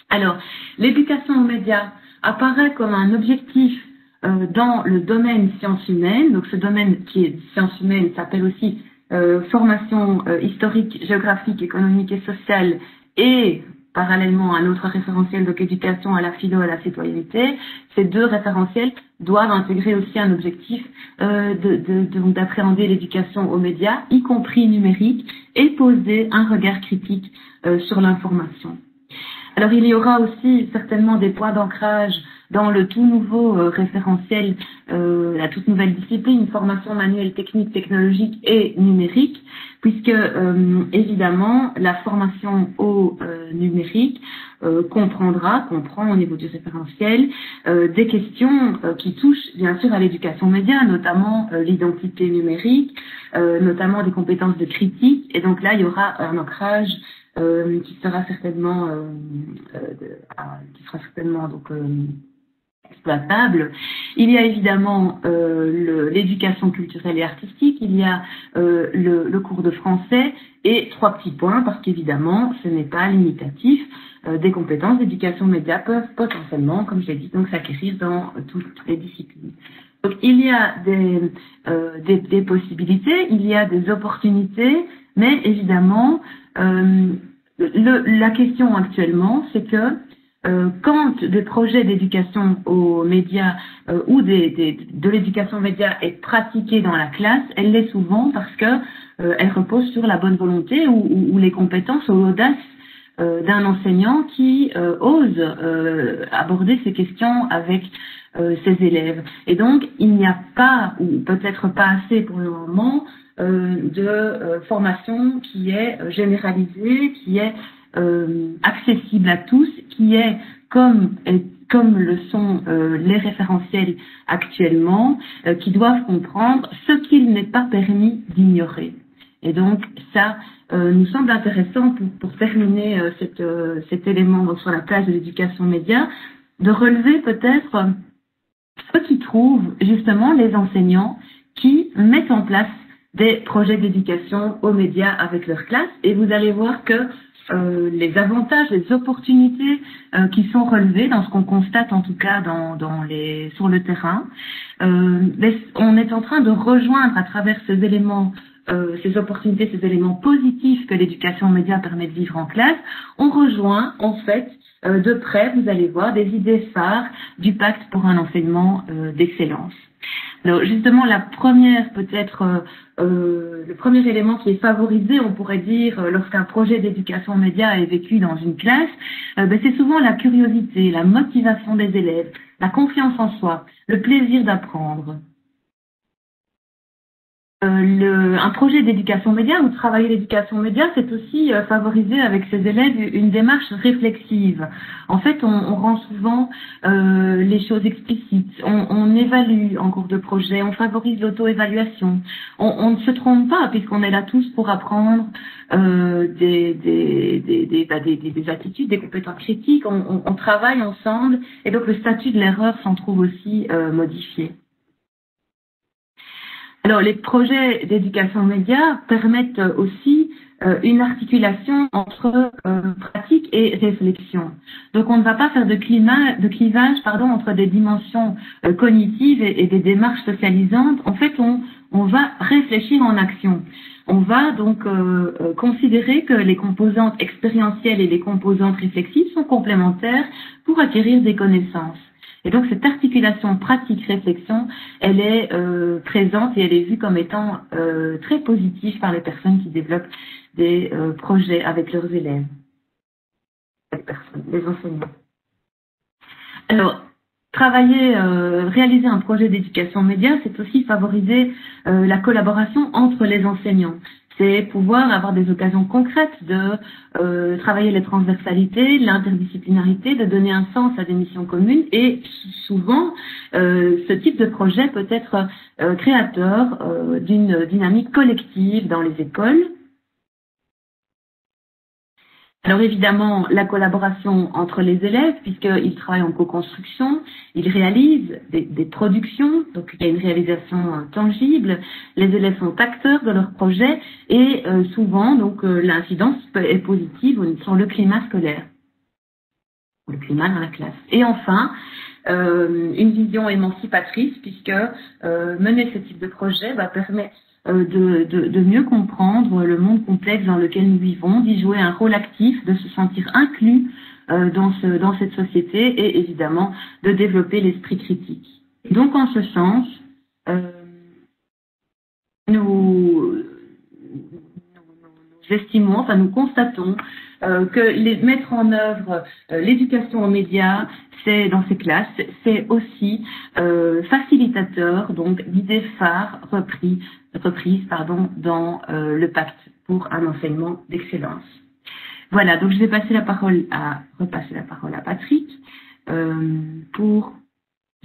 S4: Alors, l'éducation aux médias apparaît comme un objectif dans le domaine sciences humaines. Donc, ce domaine qui est sciences humaines s'appelle aussi formation historique, géographique, économique et sociale, et parallèlement à un autre référentiel, donc éducation à la philo et à la citoyenneté. Ces deux référentiels doivent intégrer aussi un objectif d'appréhender l'éducation aux médias, y compris numérique, et poser un regard critique sur l'information. Alors, il y aura aussi certainement des points d'ancrage dans le tout nouveau référentiel, la toute nouvelle discipline, formation manuelle, technique, technologique et numérique, puisque évidemment la formation au numérique comprend au niveau du référentiel des questions qui touchent bien sûr à l'éducation média, notamment l'identité numérique, notamment des compétences de critique, et donc là il y aura un ancrage qui sera certainement exploitable. Il y a évidemment l'éducation culturelle et artistique, il y a le cours de français, et 3 petits points, parce qu'évidemment ce n'est pas limitatif. Des compétences d'éducation média peuvent potentiellement, comme je l'ai dit, donc s'acquérir dans toutes les disciplines. Donc il y a des possibilités, il y a des opportunités, mais évidemment la question actuellement, c'est que quand des projets d'éducation aux médias ou de l'éducation aux médias est pratiquée dans la classe, elle l'est souvent parce que elle repose sur la bonne volonté ou les compétences ou l'audace d'un enseignant qui ose aborder ces questions avec ses élèves. Et donc, il n'y a pas, ou peut-être pas assez pour le moment, de formation qui est généralisée, qui est accessible à tous, qui est comme le sont les référentiels actuellement, qui doivent comprendre ce qu'il n'est pas permis d'ignorer. Et donc, ça nous semble intéressant pour terminer cet élément sur la place de l'éducation média, de relever peut-être ce qui trouvent justement les enseignants qui mettent en place des projets d'éducation aux médias avec leur classe. Et vous allez voir que les avantages, les opportunités qui sont relevées dans ce qu'on constate en tout cas sur le terrain, on est en train de rejoindre à travers ces éléments, ces opportunités, ces éléments positifs que l'éducation média permet de vivre en classe, on rejoint en fait de près, vous allez voir, des idées phares du pacte pour un enseignement d'excellence. Alors justement, la première peut-être le premier élément qui est favorisé, on pourrait dire, lorsqu'un projet d'éducation média est vécu dans une classe, c'est souvent la curiosité, la motivation des élèves, la confiance en soi, le plaisir d'apprendre. Un projet d'éducation média ou travailler l'éducation média, c'est aussi favoriser avec ses élèves une démarche réflexive. En fait, on rend souvent les choses explicites, on évalue en cours de projet, on favorise l'auto-évaluation. On ne se trompe pas puisqu'on est là tous pour apprendre des attitudes, des compétences critiques, on travaille ensemble et donc le statut de l'erreur s'en trouve aussi modifié. Alors, les projets d'éducation média permettent aussi une articulation entre pratique et réflexion. Donc, on ne va pas faire de clivage entre des dimensions cognitives et des démarches socialisantes. En fait, on va réfléchir en action. On va donc considérer que les composantes expérientielles et les composantes réflexives sont complémentaires pour acquérir des connaissances. Et donc, cette articulation pratique-réflexion, elle est présente et elle est vue comme étant très positive par les personnes qui développent des projets avec leurs élèves, les enseignants. Alors, réaliser un projet d'éducation média, c'est aussi favoriser la collaboration entre les enseignants. C'est pouvoir avoir des occasions concrètes de travailler les transversalités, l'interdisciplinarité, de donner un sens à des missions communes et souvent ce type de projet peut être créateur d'une dynamique collective dans les écoles. Alors évidemment, la collaboration entre les élèves, puisqu'ils travaillent en co-construction, ils réalisent des productions, donc il y a une réalisation tangible, les élèves sont acteurs de leur projet et souvent donc l'incidence est positive sur le climat scolaire, le climat dans la classe. Et enfin, une vision émancipatrice, puisque mener ce type de projet permet de mieux comprendre le monde complexe dans lequel nous vivons, d'y jouer un rôle actif, de se sentir inclus dans cette société et évidemment de développer l'esprit critique. Donc en ce sens, nous constatons que mettre en œuvre l'éducation aux médias, c'est dans ces classes, c'est aussi facilitateur donc d'idées phares reprises dans le pacte pour un enseignement d'excellence. Voilà, donc je vais repasser la parole à Patrick pour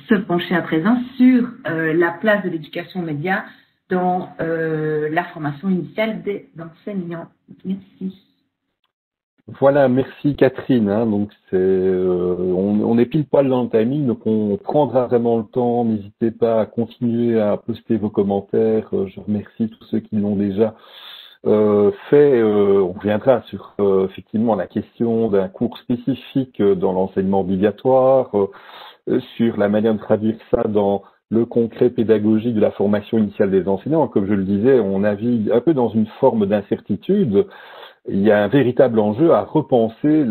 S4: se pencher à présent sur la place de l'éducation média dans la formation initiale des enseignants. Merci.
S2: Voilà, merci Catherine. Donc on est pile poil dans le timing, donc on prendra vraiment le temps. N'hésitez pas à continuer à poster vos commentaires. Je remercie tous ceux qui l'ont déjà fait. On reviendra sur effectivement la question d'un cours spécifique dans l'enseignement obligatoire, sur la manière de traduire ça dans le concret pédagogique de la formation initiale des enseignants. Comme je le disais, on navigue un peu dans une forme d'incertitude. Il y a un véritable enjeu à repenser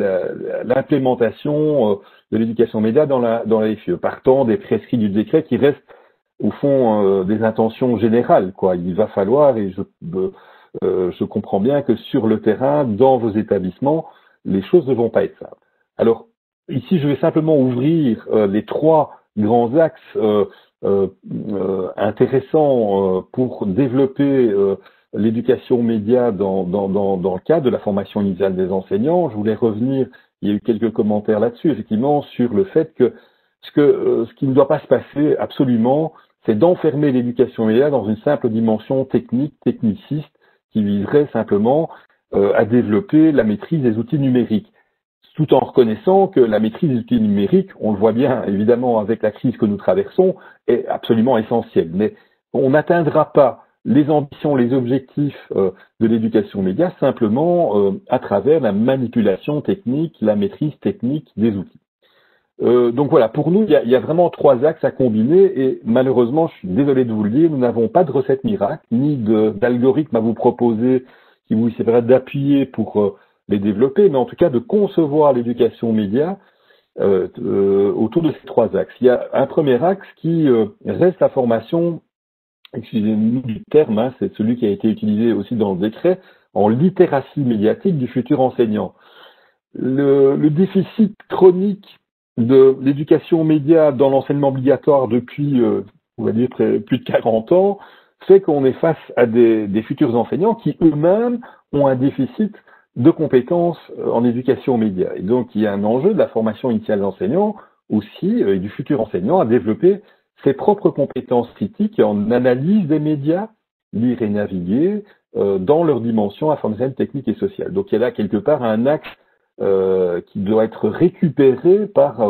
S2: l'implémentation de l'éducation média dans la FIE, partant des prescrits du décret qui restent au fond des intentions générales, quoi. Il va falloir, et je comprends bien que sur le terrain, dans vos établissements, les choses ne vont pas être simples. Alors, ici, je vais simplement ouvrir les 3 grands axes intéressants pour développer l'éducation média dans le cadre de la formation initiale des enseignants. Je voulais revenir, il y a eu quelques commentaires là-dessus, effectivement, sur le fait que ce qui ne doit pas se passer absolument, c'est d'enfermer l'éducation média dans une simple dimension technique, techniciste, qui viserait simplement à développer la maîtrise des outils numériques, tout en reconnaissant que la maîtrise des outils numériques, on le voit bien évidemment avec la crise que nous traversons, est absolument essentielle. Mais on n'atteindra pas les ambitions, les objectifs de l'éducation média simplement à travers la manipulation technique, la maîtrise technique des outils. Donc voilà, pour nous, il y a vraiment 3 axes à combiner et malheureusement, je suis désolé de vous le dire, nous n'avons pas de recette miracle, ni d'algorithme à vous proposer qui vous essaierait d'appuyer pour les développer, mais en tout cas de concevoir l'éducation média autour de ces 3 axes. Il y a un premier axe qui reste la formation, excusez-nous du terme, hein, c'est celui qui a été utilisé aussi dans le décret, en littératie médiatique du futur enseignant. Le déficit chronique de l'éducation média dans l'enseignement obligatoire depuis, on va dire, plus de 40 ans, fait qu'on est face à des futurs enseignants qui eux-mêmes ont un déficit de compétences en éducation média. Et donc, il y a un enjeu de la formation initiale d'enseignant aussi, et du futur enseignant, à développer ses propres compétences critiques en analyse des médias, lire et naviguer, dans leur dimension informationnelle, technique et sociale. Donc, il y a là quelque part un axe qui doit être récupéré par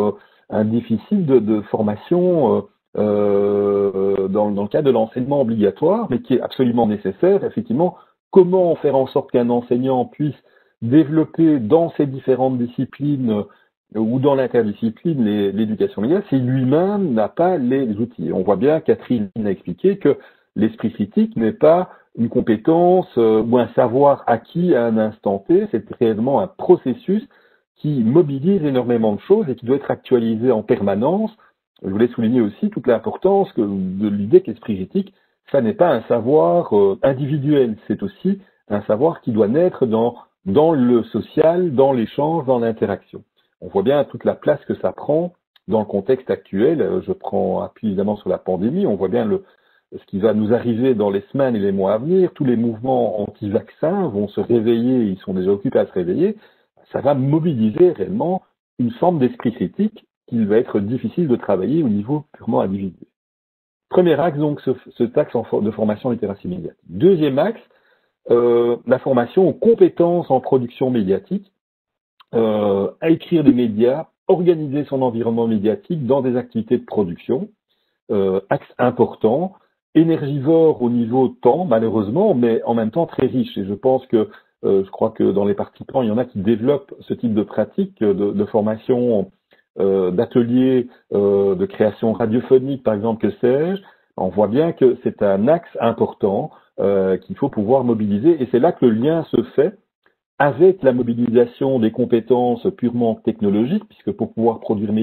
S2: un déficit de formation dans le cadre de l'enseignement obligatoire, mais qui est absolument nécessaire. Effectivement, comment faire en sorte qu'un enseignant puisse développer dans ces différentes disciplines ou dans l'interdiscipline l'éducation média si lui-même n'a pas les outils. On voit bien, Catherine a expliqué que l'esprit critique n'est pas une compétence ou un savoir acquis à un instant T, c'est réellement un processus qui mobilise énormément de choses et qui doit être actualisé en permanence. Je voulais souligner aussi toute l'importance de l'idée que l'esprit critique, ça n'est pas un savoir individuel, c'est aussi un savoir qui doit naître dans le social, dans l'échange, dans l'interaction. On voit bien toute la place que ça prend dans le contexte actuel. Je prends appui évidemment sur la pandémie, on voit bien ce qui va nous arriver dans les semaines et les mois à venir. Tous les mouvements anti-vaccins vont se réveiller, ils sont déjà occupés à se réveiller. Ça va mobiliser réellement une forme d'esprit critique qu'il va être difficile de travailler au niveau purement individuel. Premier axe, donc, ce axe de formation littératie médiatique. Deuxième axe, la formation aux compétences en production médiatique, à écrire des médias, organiser son environnement médiatique dans des activités de production, axe important, énergivore au niveau temps, malheureusement, mais en même temps très riche. Et je pense que, je crois que dans les participants, il y en a qui développent ce type de pratique de formation, d'ateliers, de création radiophonique, par exemple, que sais-je. On voit bien que c'est un axe important qu'il faut pouvoir mobiliser. Et c'est là que le lien se fait avec la mobilisation des compétences purement technologiques, puisque pour pouvoir produire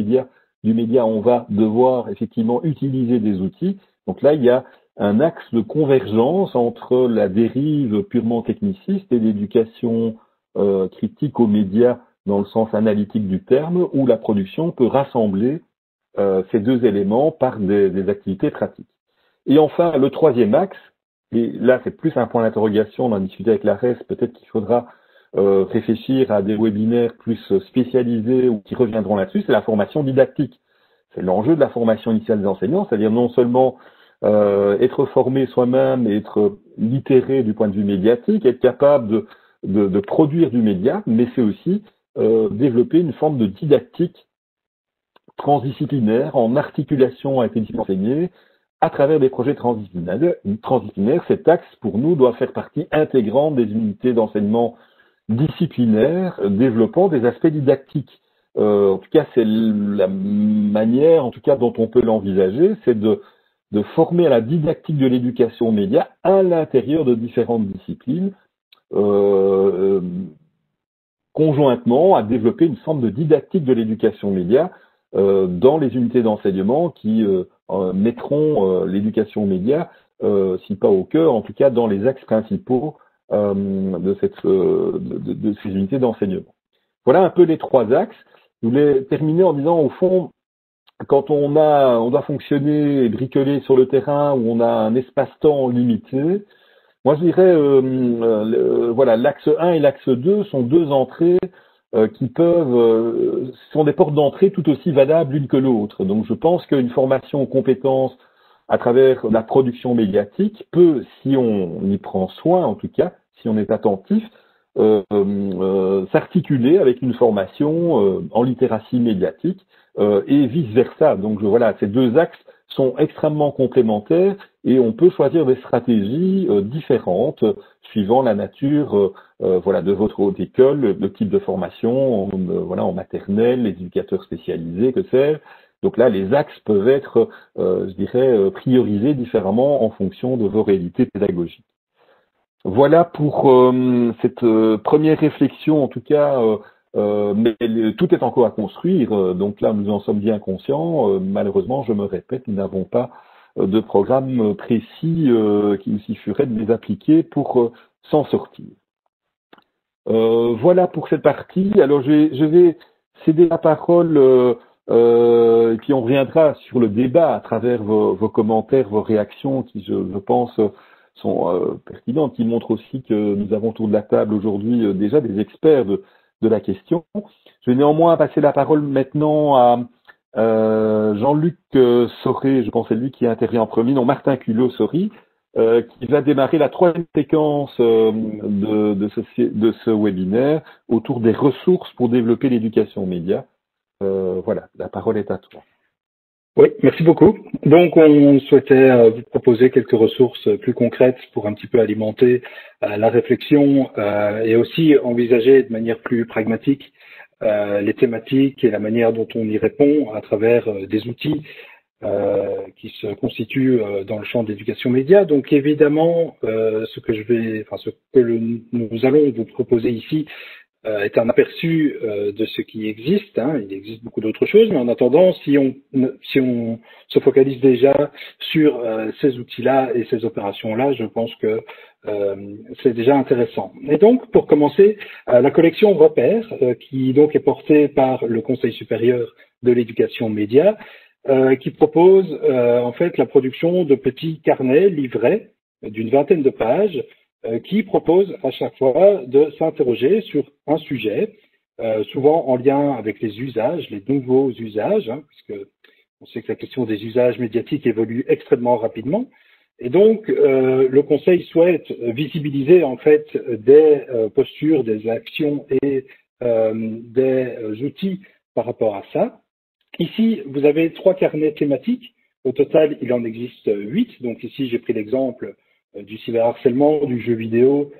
S2: du média, on va devoir effectivement utiliser des outils. Donc là, il y a un axe de convergence entre la dérive purement techniciste et l'éducation critique aux médias dans le sens analytique du terme, où la production peut rassembler ces 2 éléments par des activités pratiques. Et enfin, le troisième axe, et là c'est plus un point d'interrogation, on en discutait avec l'ARES, peut-être qu'il faudra réfléchir à des webinaires plus spécialisés ou qui reviendront là-dessus, c'est la formation didactique. C'est l'enjeu de la formation initiale des enseignants, c'est-à-dire non seulement être formé soi-même, être littéré du point de vue médiatique, être capable de produire du média, mais c'est aussi développer une forme de didactique transdisciplinaire en articulation avec les disciplines enseignées à travers des projets transdisciplinaires. Cet axe, pour nous, doit faire partie intégrante des unités d'enseignement disciplinaires développant des aspects didactiques. En tout cas, c'est la manière, en tout cas, dont on peut l'envisager, c'est de former à la didactique de l'éducation média à l'intérieur de différentes disciplines, conjointement à développer une forme de didactique de l'éducation média dans les unités d'enseignement qui mettront l'éducation média, si pas au cœur, en tout cas dans les axes principaux de ces unités d'enseignement. Voilà un peu les trois axes. Je voulais terminer en disant, au fond, quand on doit fonctionner et bricoler sur le terrain où on a un espace-temps limité, moi je dirais, voilà, l'axe 1 et l'axe 2 sont deux entrées qui sont des portes d'entrée tout aussi valables l'une que l'autre. Donc je pense qu'une formation aux compétences à travers la production médiatique peut, si on y prend soin en tout cas, si on est attentif, s'articuler avec une formation en littératie médiatique et vice-versa. Donc voilà, ces deux axes sont extrêmement complémentaires et on peut choisir des stratégies différentes suivant la nature voilà, de votre haute école, le type de formation, voilà, en maternelle, les éducateurs spécialisés, que sais-je. Donc là, les axes peuvent être, je dirais, priorisés différemment en fonction de vos réalités pédagogiques. Voilà pour cette première réflexion, en tout cas, mais tout est encore à construire, donc là nous en sommes bien conscients. Malheureusement, je me répète, nous n'avons pas de programme précis qui nous suffirait de les appliquer pour s'en sortir. Voilà pour cette partie. Alors je vais céder la parole et puis on reviendra sur le débat à travers vos commentaires, vos réactions qui, je pense, sont pertinentes, qui montrent aussi que nous avons autour de la table aujourd'hui déjà des experts de la question. Je vais néanmoins passer la parole maintenant à Jean-Luc Soré, je pense que c'est lui qui intervient en premier, non, Martin Culot-Sory, qui va démarrer la troisième séquence de ce webinaire autour des ressources pour développer l'éducation aux médias. Voilà, la parole est à toi.
S5: Oui, merci beaucoup. Donc, on souhaitait vous proposer quelques ressources plus concrètes pour un petit peu alimenter la réflexion et aussi envisager de manière plus pragmatique les thématiques et la manière dont on y répond à travers des outils qui se constituent dans le champ de l'éducation média. Donc, évidemment, ce que nous allons vous proposer ici est un aperçu de ce qui existe. Hein. Il existe beaucoup d'autres choses, mais en attendant, si on se focalise déjà sur ces outils-là et ces opérations-là, je pense que c'est déjà intéressant. Et donc, pour commencer, la collection Repères, qui donc est portée par le Conseil supérieur de l'éducation média, qui propose en fait la production de petits carnets livrets d'une vingtaine de pages, qui propose à chaque fois de s'interroger sur un sujet, souvent en lien avec les usages, les nouveaux usages, hein, puisque on sait que la question des usages médiatiques évolue extrêmement rapidement. Et donc, le Conseil souhaite visibiliser en fait des postures, des actions et des outils par rapport à ça. Ici, vous avez 3 carnets thématiques. Au total, il en existe 8. Donc ici, j'ai pris l'exemple du cyberharcèlement, du jeu vidéo,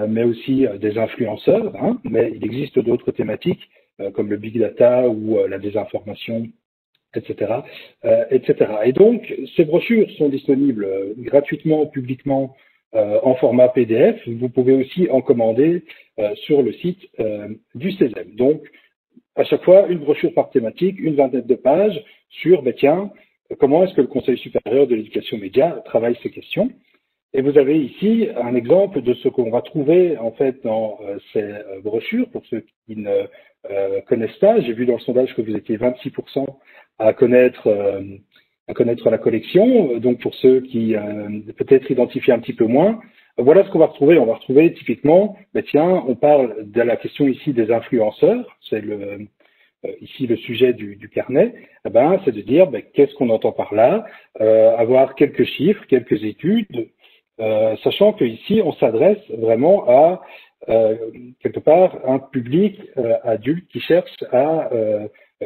S5: mais aussi des influenceurs. Hein, mais il existe d'autres thématiques comme le big data ou la désinformation, etc., etc. Et donc, ces brochures sont disponibles gratuitement, publiquement, en format PDF. Vous pouvez aussi en commander sur le site du CESEM. Donc, à chaque fois, une brochure par thématique, une vingtaine de pages sur, tiens, comment est-ce que le Conseil supérieur de l'éducation média travaille ces questions. Et vous avez ici un exemple de ce qu'on va trouver en fait dans ces brochures. Pour ceux qui ne connaissent pas, j'ai vu dans le sondage que vous étiez 26% à connaître la collection. Donc pour ceux qui peut-être identifient un petit peu moins, voilà ce qu'on va retrouver. On va retrouver typiquement, tiens, on parle de la question ici des influenceurs. C'est ici le sujet du carnet. C'est de dire qu'est-ce qu'on entend par là, avoir quelques chiffres, quelques études. Sachant qu'ici, on s'adresse vraiment à, quelque part, un public adulte qui cherche à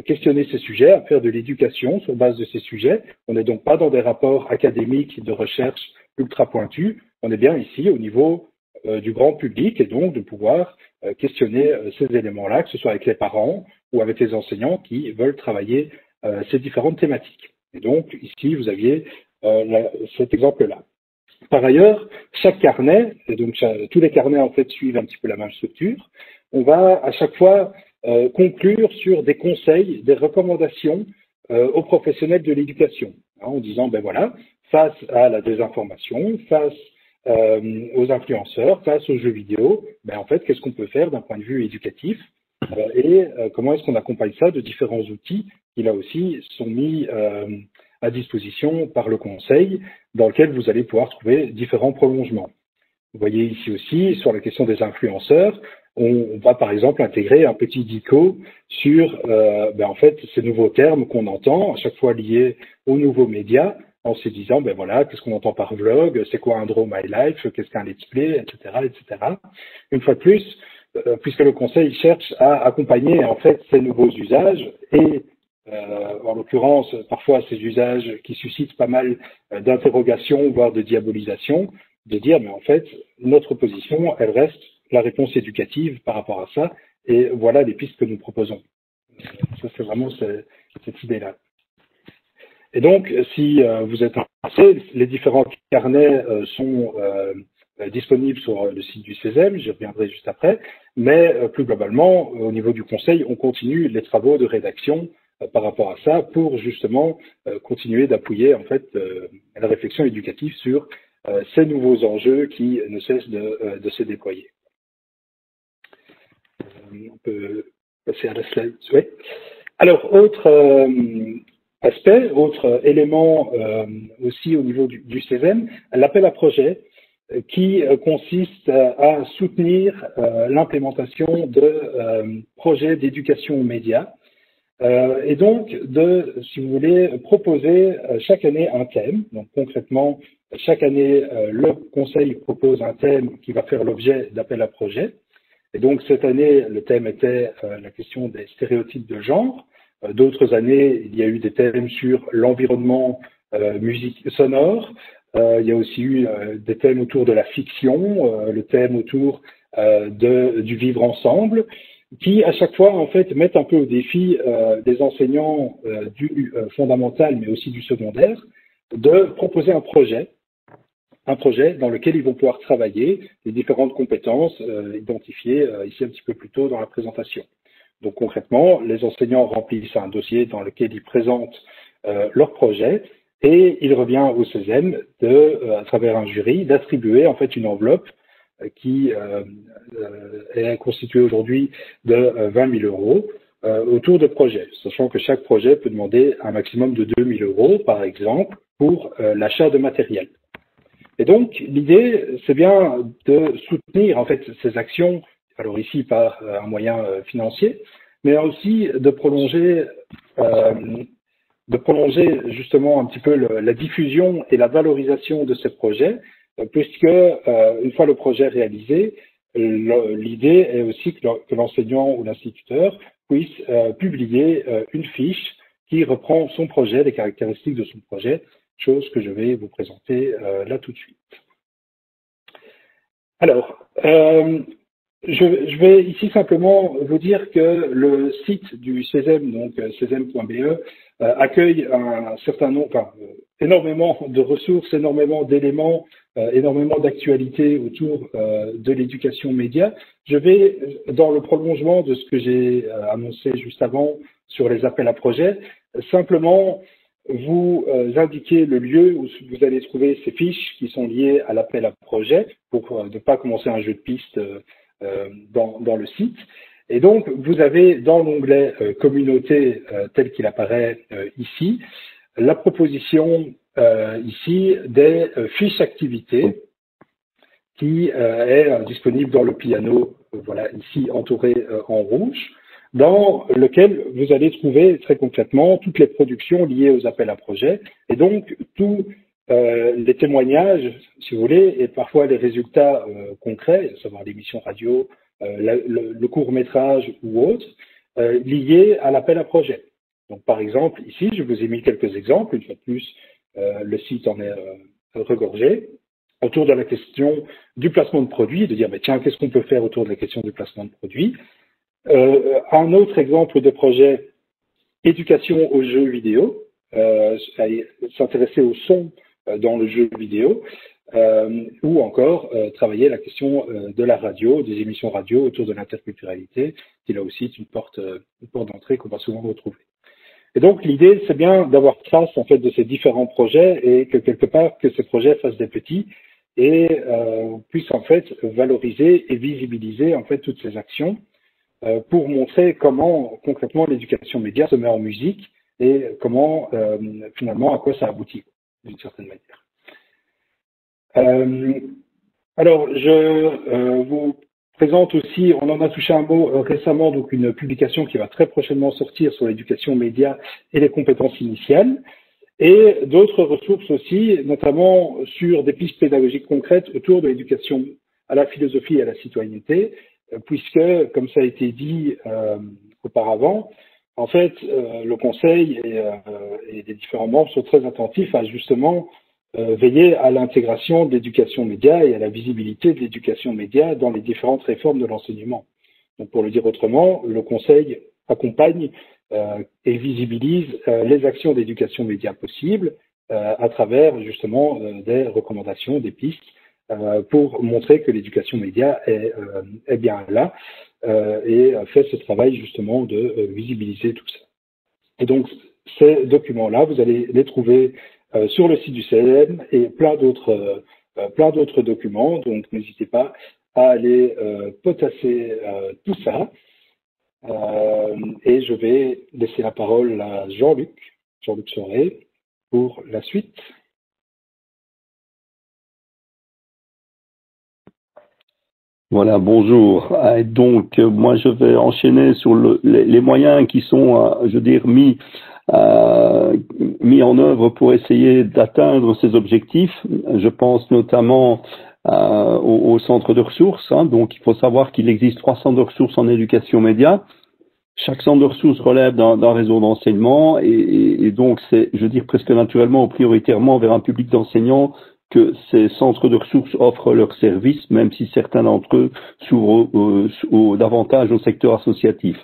S5: questionner ces sujets, à faire de l'éducation sur base de ces sujets. On n'est donc pas dans des rapports académiques de recherche ultra pointus. On est bien ici au niveau du grand public et donc de pouvoir questionner ces éléments-là, que ce soit avec les parents ou avec les enseignants qui veulent travailler ces différentes thématiques. Et donc, ici, vous aviez cet exemple-là. Par ailleurs, chaque carnet, et donc tous les carnets en fait suivent un petit peu la même structure, on va à chaque fois conclure sur des conseils, des recommandations aux professionnels de l'éducation, hein, en disant voilà, face à la désinformation, face aux influenceurs face aux jeux vidéo, en fait, qu'est-ce qu'on peut faire d'un point de vue éducatif et comment est-ce qu'on accompagne ça de différents outils qui, là aussi, sont mis à disposition par le conseil, dans lequel vous allez pouvoir trouver différents prolongements. Vous voyez ici aussi, sur la question des influenceurs, on va par exemple intégrer un petit dico sur en fait, ces nouveaux termes qu'on entend, à chaque fois liés aux nouveaux médias, en se disant, voilà, qu'est-ce qu'on entend par vlog, c'est quoi un draw my life, qu'est-ce qu'un let's play, etc., etc. Une fois de plus, puisque le conseil cherche à accompagner en fait ces nouveaux usages et en l'occurrence, parfois ces usages qui suscitent pas mal d'interrogations, voire de diabolisation, de dire, mais en fait, notre position, elle reste la réponse éducative par rapport à ça, et voilà les pistes que nous proposons. Ça, c'est vraiment cette idée-là. Et donc, si vous êtes intéressé, les différents carnets sont disponibles sur le site du CESEM, j'y reviendrai juste après, mais plus globalement, au niveau du conseil, on continue les travaux de rédaction par rapport à ça pour justement continuer d'appuyer en fait la réflexion éducative sur ces nouveaux enjeux qui ne cessent de se déployer. On peut passer à la slide. Oui. Alors, autre aspect, autre élément aussi au niveau du CESEM, l'appel à projet qui consiste à soutenir l'implémentation de projets d'éducation aux médias et donc de, si vous voulez, proposer chaque année un thème. Donc concrètement, chaque année, le conseil propose un thème qui va faire l'objet d'appel à projet. Et donc cette année, le thème était la question des stéréotypes de genre. D'autres années, il y a eu des thèmes sur l'environnement musique sonore. Il y a aussi eu des thèmes autour de la fiction, le thème autour du vivre ensemble, qui à chaque fois en fait mettent un peu au défi des enseignants du fondamental, mais aussi du secondaire, de proposer un projet dans lequel ils vont pouvoir travailler les différentes compétences identifiées ici un petit peu plus tôt dans la présentation. Donc concrètement, les enseignants remplissent un dossier dans lequel ils présentent leur projet et il revient au CESEM à travers un jury, d'attribuer en fait une enveloppe qui est constituée aujourd'hui de 20 000 euros autour de projets, sachant que chaque projet peut demander un maximum de 2 000 euros, par exemple, pour l'achat de matériel. Et donc, l'idée, c'est bien de soutenir en fait ces actions, alors ici par un moyen financier, mais aussi de prolonger justement un petit peu la diffusion et la valorisation de ces projets, puisque une fois le projet réalisé, l'idée est aussi que l'enseignant ou l'instituteur puisse publier une fiche qui reprend son projet, les caractéristiques de son projet, chose que je vais vous présenter là tout de suite. Alors, je vais ici simplement vous dire que le site du CESEM, donc cesem.be, accueille un certain nombre, énormément de ressources, énormément d'éléments, énormément d'actualités autour de l'éducation média. Je vais, dans le prolongement de ce que j'ai annoncé juste avant sur les appels à projets, simplement vous indiquer le lieu où vous allez trouver ces fiches qui sont liées à l'appel à projet pour ne pas commencer un jeu de piste dans le site. Et donc, vous avez dans l'onglet communauté tel qu'il apparaît ici, la proposition ici des fiches activités qui est disponible dans le piano, voilà, ici entouré en rouge, dans lequel vous allez trouver très concrètement toutes les productions liées aux appels à projets et donc tous les témoignages, si vous voulez, et parfois les résultats concrets, à savoir l'émission radio, le court-métrage ou autre, liés à l'appel à projet. Donc par exemple, ici, je vous ai mis quelques exemples, une fois de plus, le site en est regorgé, autour de la question du placement de produits, de dire, tiens, qu'est-ce qu'on peut faire autour de la question du placement de produits. Un autre exemple de projet, éducation aux jeux vidéo, s'intéresser au son dans le jeu vidéo, ou encore travailler la question de la radio, des émissions radio autour de l'interculturalité, qui là aussi est une porte d'entrée qu'on va souvent retrouver. Et donc l'idée, c'est bien d'avoir trace en fait de ces différents projets et que quelque part que ces projets fassent des petits et puisse en fait valoriser et visibiliser en fait toutes ces actions pour montrer comment concrètement l'éducation média se met en musique et comment finalement à quoi ça aboutit d'une certaine manière. Alors je vous présente aussi, on en a touché un mot récemment, donc une publication qui va très prochainement sortir sur l'éducation média et les compétences initiales, et d'autres ressources aussi, notamment sur des pistes pédagogiques concrètes autour de l'éducation à la philosophie et à la citoyenneté, puisque, comme ça a été dit auparavant, en fait, le Conseil et les différents membres sont très attentifs à justement veiller à l'intégration de l'éducation média et à la visibilité de l'éducation média dans les différentes réformes de l'enseignement. Donc, pour le dire autrement, le Conseil accompagne et visibilise les actions d'éducation média possibles à travers justement des recommandations, des pistes pour montrer que l'éducation média est bien là et fait ce travail justement de visibiliser tout ça. Et donc, ces documents-là, vous allez les trouver sur le site du CESEM et plein d'autres documents. Donc, n'hésitez pas à aller potasser tout ça. Et je vais laisser la parole à Jean-Luc Soré, pour la suite.
S6: Voilà, bonjour. Donc, moi, je vais enchaîner sur les moyens qui sont, je veux dire, mis en œuvre pour essayer d'atteindre ces objectifs. Je pense notamment au centre de ressources. Donc, il faut savoir qu'il existe 3 centres de ressources en éducation média. Chaque centre de ressources relève d'un réseau d'enseignement et donc c'est, je veux dire, presque naturellement ou prioritairement vers un public d'enseignants que ces centres de ressources offrent leurs services, même si certains d'entre eux s'ouvrent davantage au secteur associatif.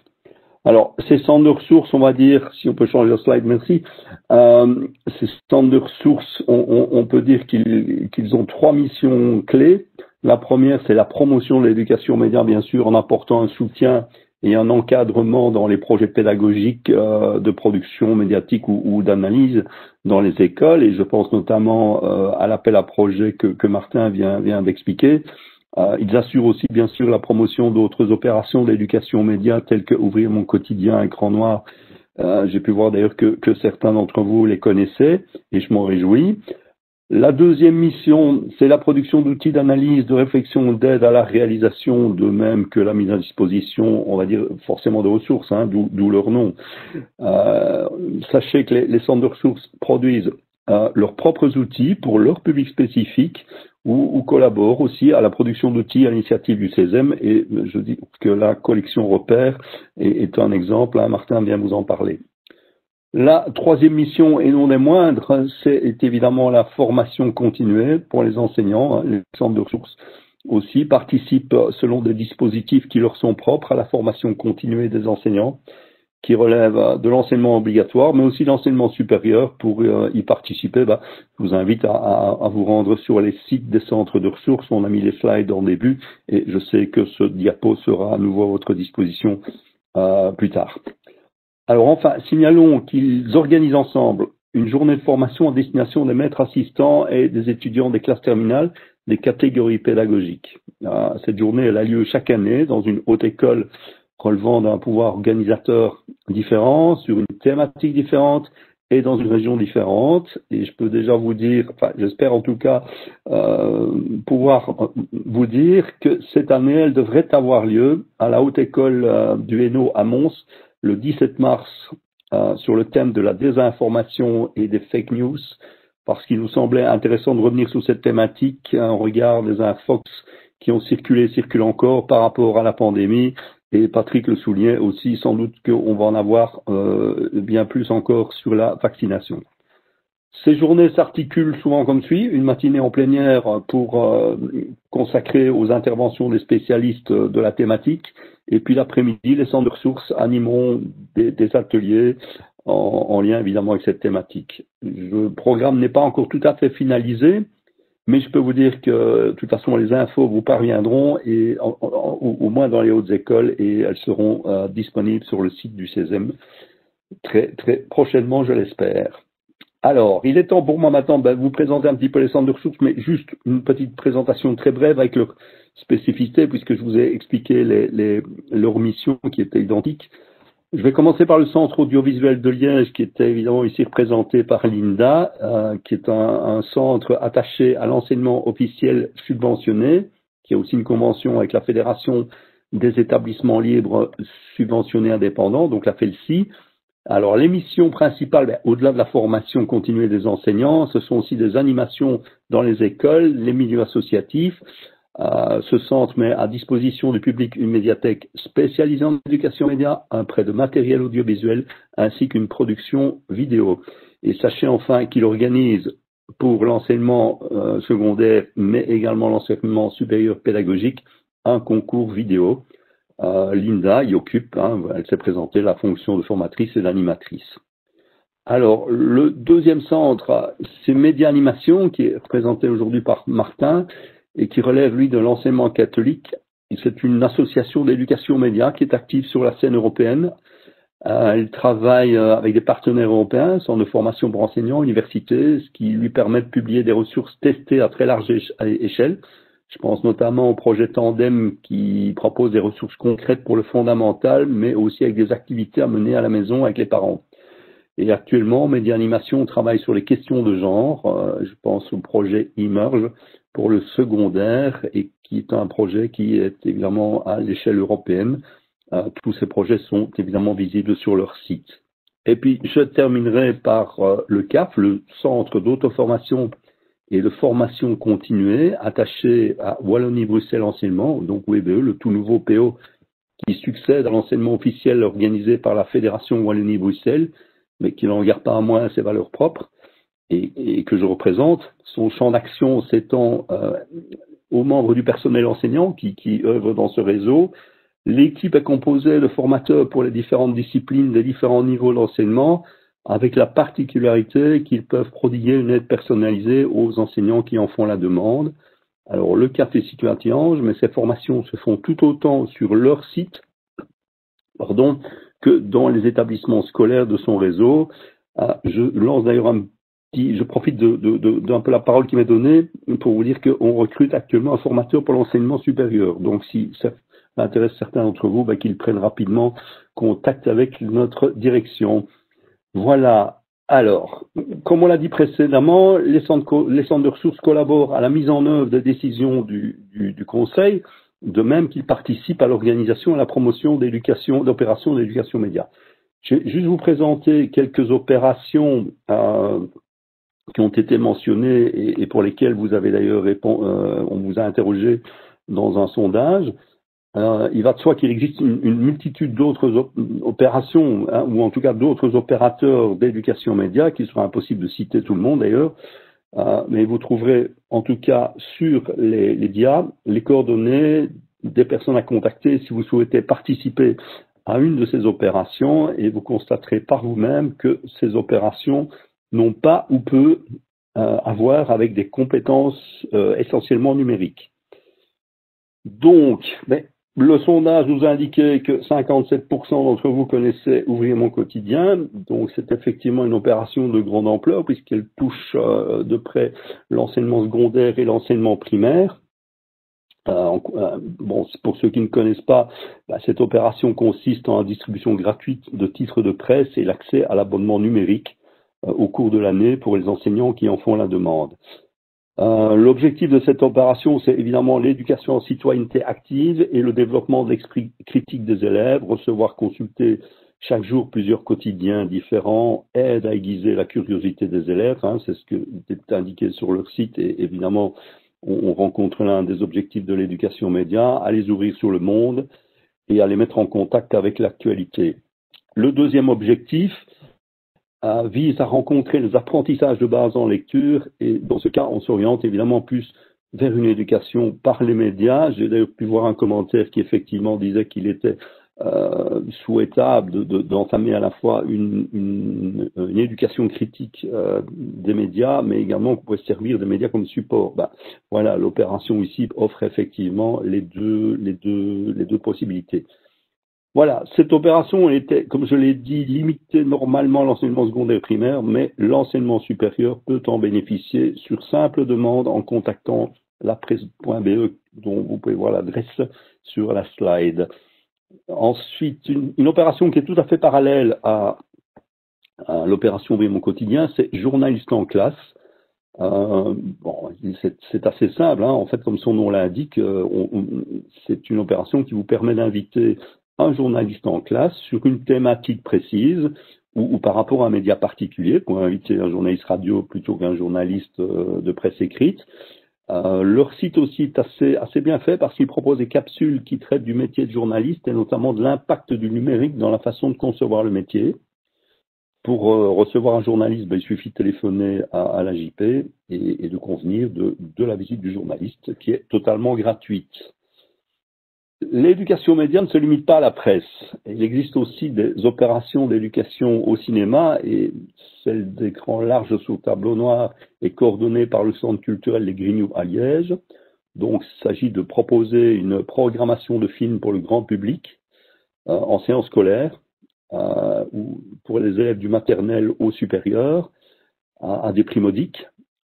S6: Alors, ces centres de ressources, on va dire, si on peut changer le slide, merci. Ces centres de ressources, on peut dire qu'ils ont 3 missions clés. La première, c'est la promotion de l'éducation média, bien sûr, en apportant un soutien et un encadrement dans les projets pédagogiques de production médiatique ou d'analyse dans les écoles. Et je pense notamment à l'appel à projet que Martin vient d'expliquer. Ils assurent aussi, bien sûr, la promotion d'autres opérations d'éducation média telles que Ouvrir mon quotidien, Écran noir. J'ai pu voir d'ailleurs que certains d'entre vous les connaissaient et je m'en réjouis. La deuxième mission, c'est la production d'outils d'analyse, de réflexion, d'aide à la réalisation, de même que la mise à disposition, on va dire forcément de ressources, d'où leur nom. Sachez que les centres de ressources produisent leurs propres outils pour leur public spécifique ou collaborent aussi à la production d'outils à l'initiative du CESEM. Et je dis que la collection Repères est un exemple, Martin vient vous en parler. La troisième mission, et non des moindres, c'est évidemment la formation continuée pour les enseignants. Les centres de ressources aussi participent selon des dispositifs qui leur sont propres à la formation continuée des enseignants, qui relèvent de l'enseignement obligatoire, mais aussi de l'enseignement supérieur. Pour y participer, je vous invite à vous rendre sur les sites des centres de ressources. On a mis les slides en début, et je sais que ce diapo sera à nouveau à votre disposition plus tard. Alors enfin, signalons qu'ils organisent ensemble une journée de formation à destination des maîtres assistants et des étudiants des classes terminales des catégories pédagogiques. Cette journée, elle a lieu chaque année dans une haute école relevant d'un pouvoir organisateur différent, sur une thématique différente et dans une région différente. Et je peux déjà vous dire, enfin j'espère en tout cas pouvoir vous dire que cette année, elle devrait avoir lieu à la haute école du Hainaut à Mons, le 17 mars, sur le thème de la désinformation et des fake news, parce qu'il nous semblait intéressant de revenir sur cette thématique en regard des infox qui ont circulent encore par rapport à la pandémie. Et Patrick le soulignait aussi, sans doute qu'on va en avoir bien plus encore sur la vaccination. Ces journées s'articulent souvent comme suit, une matinée en plénière pour consacrer aux interventions des spécialistes de la thématique, et puis l'après-midi, les centres de ressources animeront des ateliers en lien évidemment avec cette thématique. Le programme n'est pas encore tout à fait finalisé, mais je peux vous dire que de toute façon les infos vous parviendront, et au moins dans les hautes écoles, et elles seront disponibles sur le site du CESEM très prochainement, je l'espère. Alors, il est temps pour moi maintenant de vous présenter un petit peu les centres de ressources, mais juste une petite présentation très brève avec leur spécificité, puisque je vous ai expliqué leurs missions qui étaient identiques. Je vais commencer par le Centre audiovisuel de Liège, qui était évidemment ici représenté par l'INDA, qui est un centre attaché à l'enseignement officiel subventionné, qui a aussi une convention avec la Fédération des établissements libres subventionnés indépendants, donc la FELSI. Alors, les missions principales, au-delà de la formation continue des enseignants, ce sont aussi des animations dans les écoles, les milieux associatifs. Ce centre met à disposition du public une médiathèque spécialisée en éducation média, un prêt de matériel audiovisuel, ainsi qu'une production vidéo. Et sachez enfin qu'il organise pour l'enseignement secondaire, mais également l'enseignement supérieur pédagogique, un concours vidéo. Linda y occupe, elle s'est présentée, la fonction de formatrice et d'animatrice. Alors, le deuxième centre, c'est Média Animation, qui est représenté aujourd'hui par Martin, et qui relève, lui, de l'enseignement catholique. C'est une association d'éducation média qui est active sur la scène européenne. Elle travaille avec des partenaires européens, centres de formation pour enseignants, universités, ce qui lui permet de publier des ressources testées à très large échelle. Je pense notamment au projet Tandem qui propose des ressources concrètes pour le fondamental, mais aussi avec des activités à mener à la maison avec les parents. Et actuellement, Média Animation travaille sur les questions de genre. Je pense au projet Emerge pour le secondaire et qui est un projet qui est évidemment à l'échelle européenne. Tous ces projets sont évidemment visibles sur leur site. Et puis, je terminerai par le CAF, le Centre d'auto-formation et de formation continuée, attaché à Wallonie-Bruxelles Enseignement, donc WBE, le tout nouveau PO qui succède à l'enseignement officiel organisé par la Fédération Wallonie-Bruxelles, mais qui n'en garde pas à moins ses valeurs propres, et que je représente. Son champ d'action s'étend aux membres du personnel enseignant qui œuvrent dans ce réseau. L'équipe est composée de formateurs pour les différentes disciplines des différents niveaux d'enseignement, avec la particularité qu'ils peuvent prodiguer une aide personnalisée aux enseignants qui en font la demande. Alors, le CAF est situé à Thiange, mais ces formations se font tout autant sur leur site, que dans les établissements scolaires de son réseau. Je lance d'ailleurs je profite d'un peu la parole qui m'est donnée pour vous dire qu'on recrute actuellement un formateur pour l'enseignement supérieur. Donc, si ça intéresse certains d'entre vous, qu'ils prennent rapidement contact avec notre direction. Voilà. Alors, comme on l'a dit précédemment, les centres de ressources collaborent à la mise en œuvre des décisions du Conseil, de même qu'ils participent à l'organisation et à la promotion d'opérations d'éducation média. Je vais juste vous présenter quelques opérations qui ont été mentionnées et pour lesquelles vous avez d'ailleurs on vous a interrogé dans un sondage. Il va de soi qu'il existe une multitude d'autres opérations, ou en tout cas d'autres opérateurs d'éducation média, qu'il sera impossible de citer tout le monde d'ailleurs, mais vous trouverez en tout cas sur les dias les coordonnées des personnes à contacter si vous souhaitez participer à une de ces opérations, et vous constaterez par vous-même que ces opérations n'ont pas ou peu à voir avec des compétences essentiellement numériques. Donc, le sondage nous a indiqué que 57% d'entre vous connaissaient Ouvrier Mon Quotidien, donc c'est effectivement une opération de grande ampleur puisqu'elle touche de près l'enseignement secondaire et l'enseignement primaire. Pour ceux qui ne connaissent pas, cette opération consiste en la distribution gratuite de titres de presse et l'accès à l'abonnement numérique au cours de l'année pour les enseignants qui en font la demande. L'objectif de cette opération, c'est évidemment l'éducation en citoyenneté active et le développement de l'esprit critique des élèves. Recevoir, consulter chaque jour plusieurs quotidiens différents aide à aiguiser la curiosité des élèves. C'est ce qui est indiqué sur leur site et évidemment, on rencontre l'un des objectifs de l'éducation média, à les ouvrir sur le monde et à les mettre en contact avec l'actualité. Le deuxième objectif vise à rencontrer les apprentissages de base en lecture et dans ce cas, on s'oriente évidemment plus vers une éducation par les médias. J'ai d'ailleurs pu voir un commentaire qui effectivement disait qu'il était souhaitable d'entamer à la fois une éducation critique des médias, mais également qu'on pourrait servir des médias comme support. Voilà, l'opération ici offre effectivement les deux possibilités. Voilà, cette opération était, comme je l'ai dit, limitée normalement à l'enseignement secondaire primaire, mais l'enseignement supérieur peut en bénéficier sur simple demande en contactant lapres.be, dont vous pouvez voir l'adresse sur la slide. Ensuite, une opération qui est tout à fait parallèle à l'opération Vie mon quotidien, c'est journaliste en classe. Bon, c'est assez simple, hein. En fait, comme son nom l'indique, c'est une opération qui vous permet d'inviter un journaliste en classe sur une thématique précise ou par rapport à un média particulier, pour inviter un journaliste radio plutôt qu'un journaliste de presse écrite. Leur site aussi est assez bien fait parce qu'ils proposent des capsules qui traitent du métier de journaliste et notamment de l'impact du numérique dans la façon de concevoir le métier. Pour recevoir un journaliste, il suffit de téléphoner à la JP et de convenir de la visite du journaliste qui est totalement gratuite. L'éducation média ne se limite pas à la presse. Il existe aussi des opérations d'éducation au cinéma et celle d'écran large sous tableau noir est coordonnée par le Centre culturel des Grignoux à Liège. Donc, il s'agit de proposer une programmation de films pour le grand public en séance scolaire ou pour les élèves du maternel au supérieur à des prix modiques.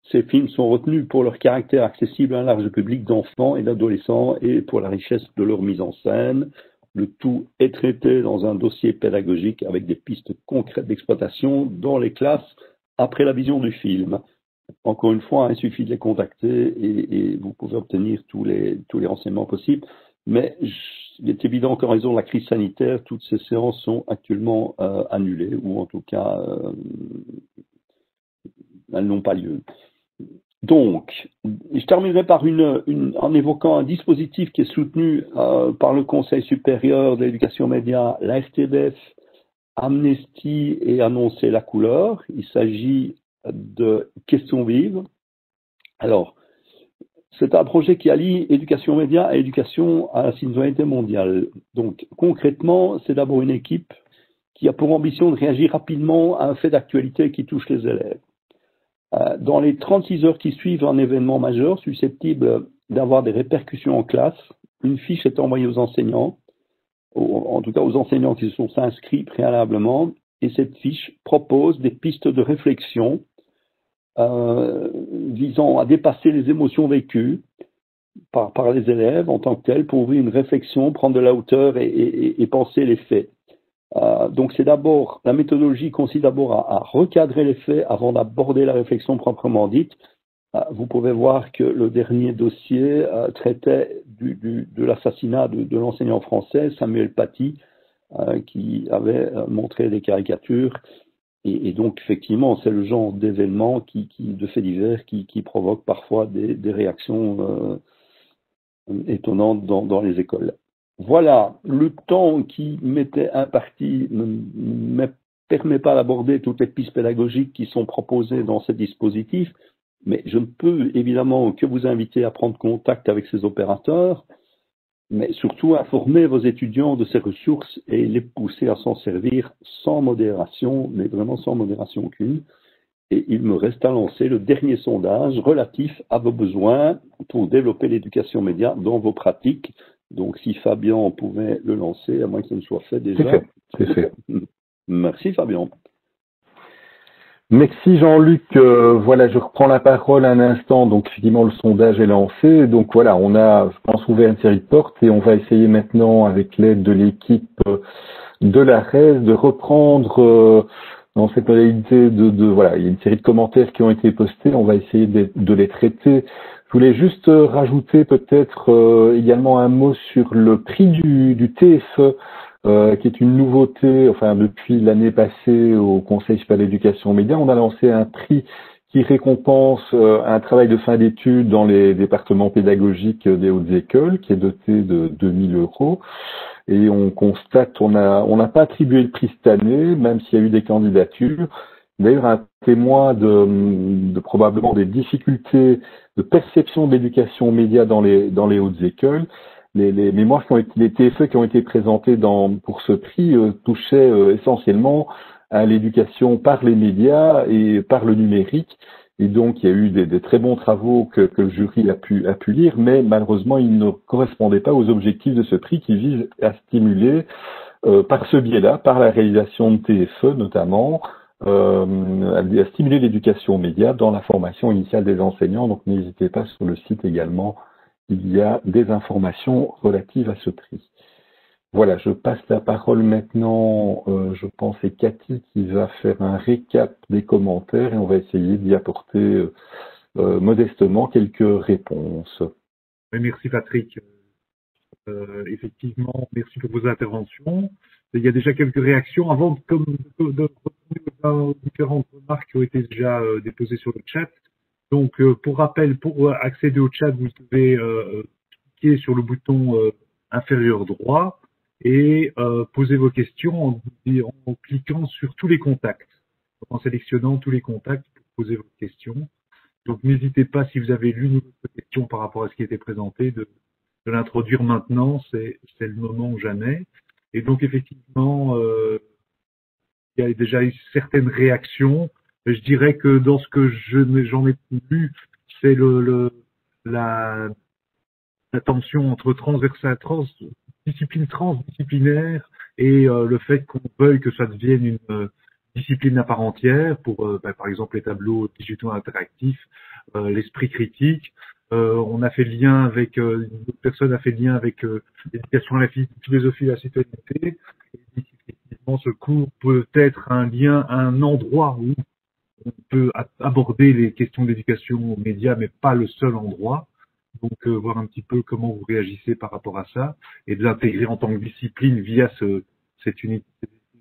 S6: Ces films sont retenus pour leur caractère accessible à un large public d'enfants et d'adolescents et pour la richesse de leur mise en scène. Le tout est traité dans un dossier pédagogique avec des pistes concrètes d'exploitation dans les classes après la vision du film. Encore une fois, il suffit de les contacter et vous pouvez obtenir tous les renseignements possibles. Mais il est évident qu'en raison de la crise sanitaire, toutes ces séances sont actuellement annulées ou en tout cas, elles n'ont pas lieu. Donc, je terminerai par en évoquant un dispositif qui est soutenu par le Conseil supérieur de l'éducation média, la FTDF, Amnesty et Annoncer la couleur. Il s'agit de Questions vives. Alors, c'est un projet qui allie éducation média et éducation à la citoyenneté mondiale. Donc, concrètement, c'est d'abord une équipe qui a pour ambition de réagir rapidement à un fait d'actualité qui touche les élèves. Dans les 36 heures qui suivent un événement majeur susceptible d'avoir des répercussions en classe, une fiche est envoyée aux enseignants, en tout cas aux enseignants qui se sont inscrits préalablement, et cette fiche propose des pistes de réflexion visant à dépasser les émotions vécues par les élèves en tant que tels pour ouvrir une réflexion, prendre de la hauteur et penser les faits. Donc c'est d'abord, la méthodologie consiste d'abord à recadrer les faits avant d'aborder la réflexion proprement dite. Vous pouvez voir que le dernier dossier traitait de l'assassinat de l'enseignant français Samuel Paty, qui avait montré des caricatures. Et donc effectivement, c'est le genre d'événements de faits divers qui provoquent parfois des réactions étonnantes dans les écoles. Voilà, le temps qui m'était imparti ne me permet pas d'aborder toutes les pistes pédagogiques qui sont proposées dans ce dispositif, mais je ne peux évidemment que vous inviter à prendre contact avec ces opérateurs, mais surtout informer vos étudiants de ces ressources et les pousser à s'en servir sans modération, mais vraiment sans modération aucune. Et il me reste à lancer le dernier sondage relatif à vos besoins pour développer l'éducation média dans vos pratiques. Donc, si Fabien pouvait le lancer, à moins que ce ne soit fait déjà.
S2: C'est fait.
S6: Merci Fabien.
S2: Merci Jean-Luc. Voilà, je reprends la parole un instant. Donc, effectivement, le sondage est lancé. Donc, voilà, on a, je pense, ouvert une série de portes et on va essayer maintenant, avec l'aide de l'équipe de la RES, de reprendre dans cette modalité voilà, il y a une série de commentaires qui ont été postés. On va essayer de les traiter. Je voulais juste rajouter peut-être également un mot sur le prix du TFE, qui est une nouveauté, enfin depuis l'année passée au Conseil supérieur de l'éducation média. On a lancé un prix qui récompense un travail de fin d'études dans les départements pédagogiques des hautes écoles, qui est doté de 2 000 €. Et on constate, on n'a pas attribué le prix cette année, même s'il y a eu des candidatures. D'ailleurs, un témoin de probablement des difficultés de perception de l'éducation média dans les hautes écoles. Les mémoires les TFE qui ont été présentés pour ce prix touchaient essentiellement à l'éducation par les médias et par le numérique. Et donc, il y a eu des très bons travaux que le jury a pu lire, mais malheureusement, ils ne correspondaient pas aux objectifs de ce prix qui vise à stimuler par ce biais-là, par la réalisation de TFE notamment, à stimuler l'éducation aux médias dans la formation initiale des enseignants. Donc n'hésitez pas, sur le site également, il y a des informations relatives à ce prix. Voilà, je passe la parole maintenant, je pense c'est Cathy qui va faire un récap des commentaires et on va essayer d'y apporter modestement quelques réponses.
S1: Oui, merci Patrick. Effectivement, merci pour vos interventions. Il y a déjà quelques réactions. Avant de retourner aux différentes remarques qui ont été déjà déposées sur le chat. Donc, pour rappel, pour accéder au chat, vous devez cliquer sur le bouton inférieur droit et poser vos questions en cliquant sur tous les contacts, en sélectionnant tous les contacts pour poser vos questions. Donc, n'hésitez pas, si vous avez l'une ou l'autre question par rapport à ce qui a été présenté, de l'introduire maintenant, c'est le moment ou jamais. Et donc, effectivement, il y a déjà eu certaines réactions. Je dirais que dans ce que j'en ai vu, c'est la tension entre discipline transdisciplinaire et le fait qu'on veuille que ça devienne une discipline à part entière pour, par exemple, les tableaux digitaux interactifs, l'esprit critique. On a fait le lien avec, une autre personne a fait le lien avec l'éducation à la philosophie et la citoyenneté. Et effectivement, ce cours peut être un endroit où on peut aborder les questions d'éducation aux médias, mais pas le seul endroit. Donc, voir un petit peu comment vous réagissez par rapport à ça et de l'intégrer en tant que discipline via cette unité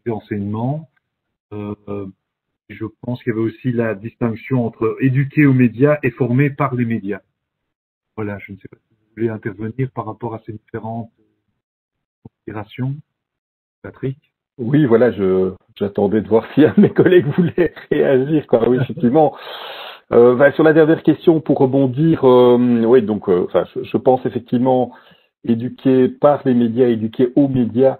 S1: d'enseignement. Je pense qu'il y avait aussi la distinction entre éduquer aux médias et former par les médias. Voilà, je ne sais pas si vous voulez intervenir par rapport à ces différentes considérations, Patrick.
S2: Oui, voilà, j'attendais de voir si un de mes collègues voulait réagir. Quoi. Oui, effectivement. Sur la dernière question, pour rebondir, oui, donc, je pense effectivement éduquer par les médias, éduquer aux médias.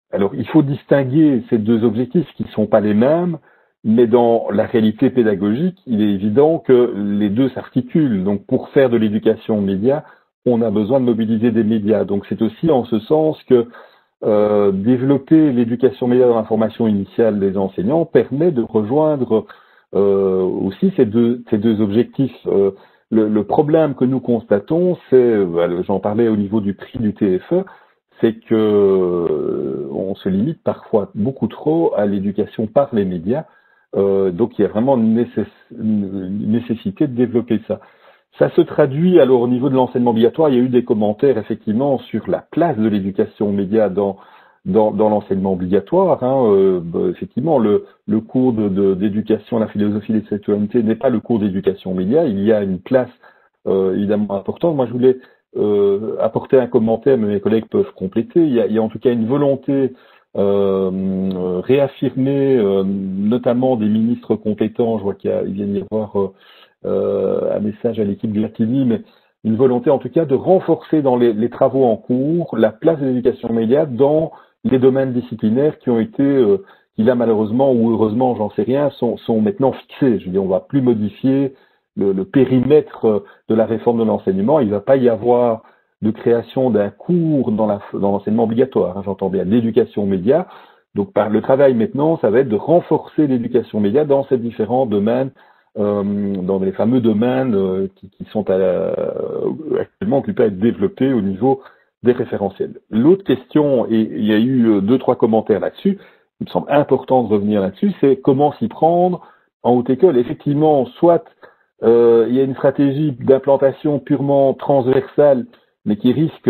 S2: Alors, il faut distinguer ces deux objectifs qui ne sont pas les mêmes, mais dans la réalité pédagogique, il est évident que les deux s'articulent. Donc, pour faire de l'éducation aux médias, on a besoin de mobiliser des médias. Donc, c'est aussi en ce sens que développer l'éducation média dans la formation initiale des enseignants permet de rejoindre aussi ces deux objectifs. Le problème que nous constatons, c'est, j'en parlais au niveau du prix du TFE, c'est que on se limite parfois beaucoup trop à l'éducation par les médias. Donc il y a vraiment une nécessité de développer ça. Ça se traduit alors au niveau de l'enseignement obligatoire. Il y a eu des commentaires effectivement sur la place de l'éducation aux médias dans l'enseignement obligatoire. Effectivement, le cours d'éducation à la philosophie des sexualités n'est pas le cours d'éducation aux médias. Il y a une place évidemment importante. Moi, je voulais apporter un commentaire, mais mes collègues peuvent compléter. Il y a en tout cas une volonté réaffirmée, notamment des ministres compétents. Je vois qu'il vient d'y avoir un message à l'équipe Glatini, mais une volonté en tout cas de renforcer dans les travaux en cours la place de l'éducation aux médias dans les domaines disciplinaires qui ont été, qui là malheureusement ou heureusement, j'en sais rien, sont maintenant fixés. Je veux dire, on va plus modifier le périmètre de la réforme de l'enseignement. Il ne va pas y avoir de création d'un cours dans l'enseignement obligatoire. J'entends bien l'éducation aux médias. Donc par le travail maintenant, ça va être de renforcer l'éducation aux médias dans ces différents domaines, dans les fameux domaines qui sont actuellement occupés à être développés au niveau des référentiels. L'autre question, et il y a eu 2-3 commentaires là-dessus, il me semble important de revenir là-dessus, c'est comment s'y prendre en haute école. Effectivement, soit il y a une stratégie d'implantation purement transversale, mais qui risque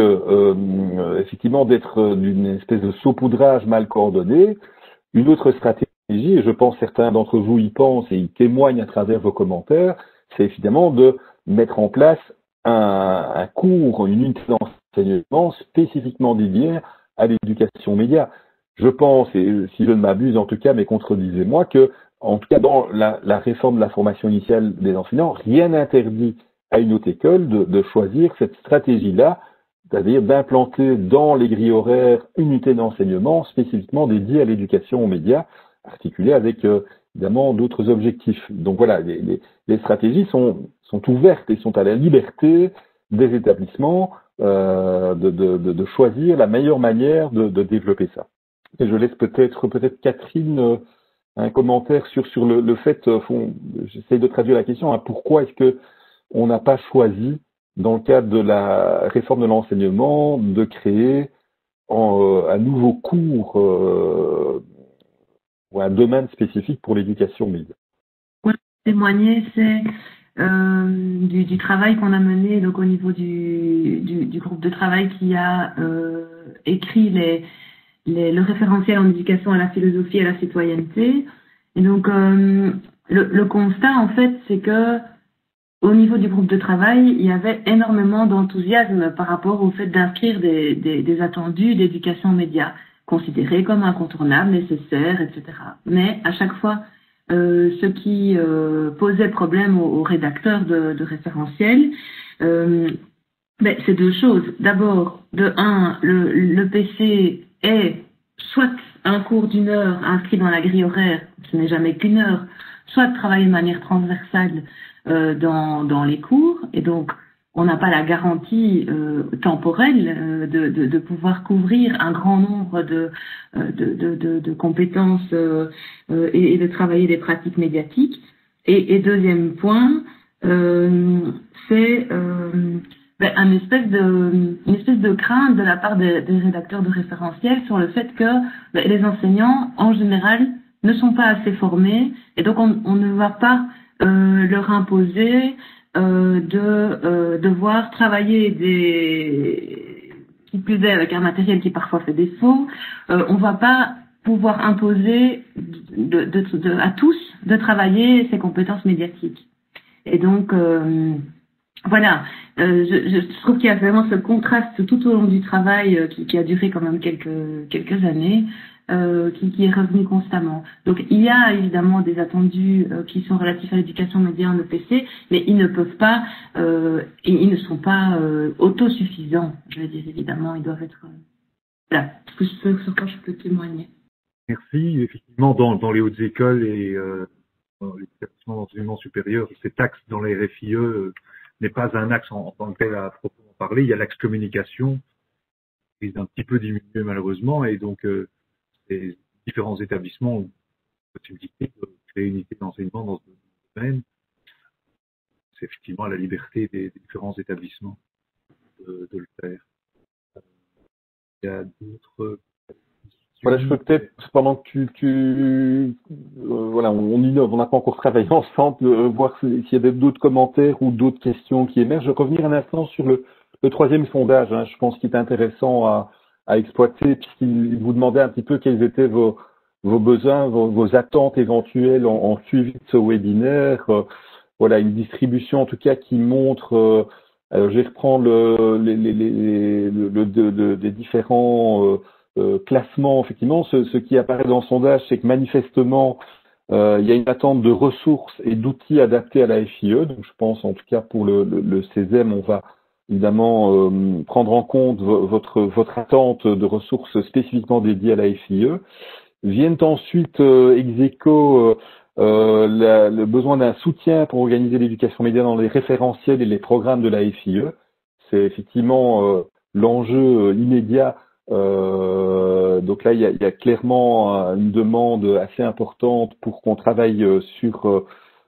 S2: effectivement d'être d'une espèce de saupoudrage mal coordonné. Une autre stratégie, et je pense certains d'entre vous y pensent et y témoignent à travers vos commentaires, c'est évidemment de mettre en place un cours, une unité d'enseignement spécifiquement dédiée à l'éducation média. Je pense, et si je ne m'abuse en tout cas, mais contredisez-moi, que en tout cas dans la réforme de la formation initiale des enseignants, rien n'interdit à une haute école de choisir cette stratégie-là, c'est-à-dire d'implanter dans les grilles horaires une unité d'enseignement spécifiquement dédiée à l'éducation aux médias, articulée avec évidemment d'autres objectifs. Donc voilà, les stratégies sont ouvertes et sont à la liberté des établissements de choisir la meilleure manière de développer ça. Et je laisse peut-être Catherine un commentaire sur le fait, j'essaie de traduire la question, hein, pourquoi est-ce que on n'a pas choisi, dans le cadre de la réforme de l'enseignement, de créer un nouveau cours ou un domaine spécifique pour l'éducation média.
S4: Pour témoigner, c'est du travail qu'on a mené donc au niveau du groupe de travail qui a écrit le référentiel en éducation à la philosophie et à la citoyenneté. Et donc le constat en fait, c'est que au niveau du groupe de travail, il y avait énormément d'enthousiasme par rapport au fait d'inscrire des attendus d'éducation média, considérés comme incontournables, nécessaires, etc. Mais à chaque fois, ce qui posait problème aux rédacteurs de référentiels, c'est deux choses. D'abord, de un, le PC est soit un cours d'1 heure inscrit dans la grille horaire, ce n'est jamais qu'1 heure, soit de travailler de manière transversale dans les cours, et donc on n'a pas la garantie temporelle de pouvoir couvrir un grand nombre de compétences et de travailler des pratiques médiatiques. Et deuxième point, c'est une espèce de crainte de la part des rédacteurs de référentiels sur le fait que les enseignants, en général, ne sont pas assez formés, et donc on ne va pas leur imposer de devoir travailler qui plus est avec un matériel qui parfois fait défaut. On va pas pouvoir imposer à tous de travailler ces compétences médiatiques. Et donc voilà, je trouve qu'il y a vraiment ce contraste tout au long du travail qui a duré quand même quelques années, qui est revenu constamment. Donc il y a évidemment des attendus qui sont relatifs à l'éducation média en EPC, mais ils ne peuvent pas, ils ne sont pas autosuffisants. Je veux dire, évidemment, ils doivent être. Voilà, sur quoi je peux témoigner.
S1: Merci. Effectivement, dans les hautes écoles et dans l'établissement d'enseignement supérieur, cet axe dans les RFIE n'est pas un axe en tant que tel à proprement parler. Il y a l'axe communication qui est un petit peu diminué malheureusement, et donc les différents établissements ont la possibilité de créer une unité d'enseignement dans ce domaine. C'est effectivement à la liberté des différents établissements de le faire. Il y a d'autres.
S2: Voilà, je peux peut-être, pendant que voilà, on innove, on n'a pas encore travaillé ensemble, voir s'il y avait d'autres commentaires ou d'autres questions qui émergent. Je vais revenir un instant sur le troisième sondage, hein, je pense qu'il est intéressant à exploiter, puisqu'il vous demandait un petit peu quels étaient vos besoins, vos attentes éventuelles en suivi de ce webinaire. Voilà, une distribution en tout cas qui montre, alors je vais reprendre des différents classement, effectivement, ce qui apparaît dans le sondage, c'est que manifestement, il y a une attente de ressources et d'outils adaptés à la FIE. Donc, je pense, en tout cas, pour le CESEM, on va évidemment prendre en compte votre attente de ressources spécifiquement dédiées à la FIE. Viennent ensuite, ex aequo, le besoin d'un soutien pour organiser l'éducation média dans les référentiels et les programmes de la FIE. C'est effectivement l'enjeu immédiat. Donc là, il y a clairement une demande assez importante pour qu'on travaille sur,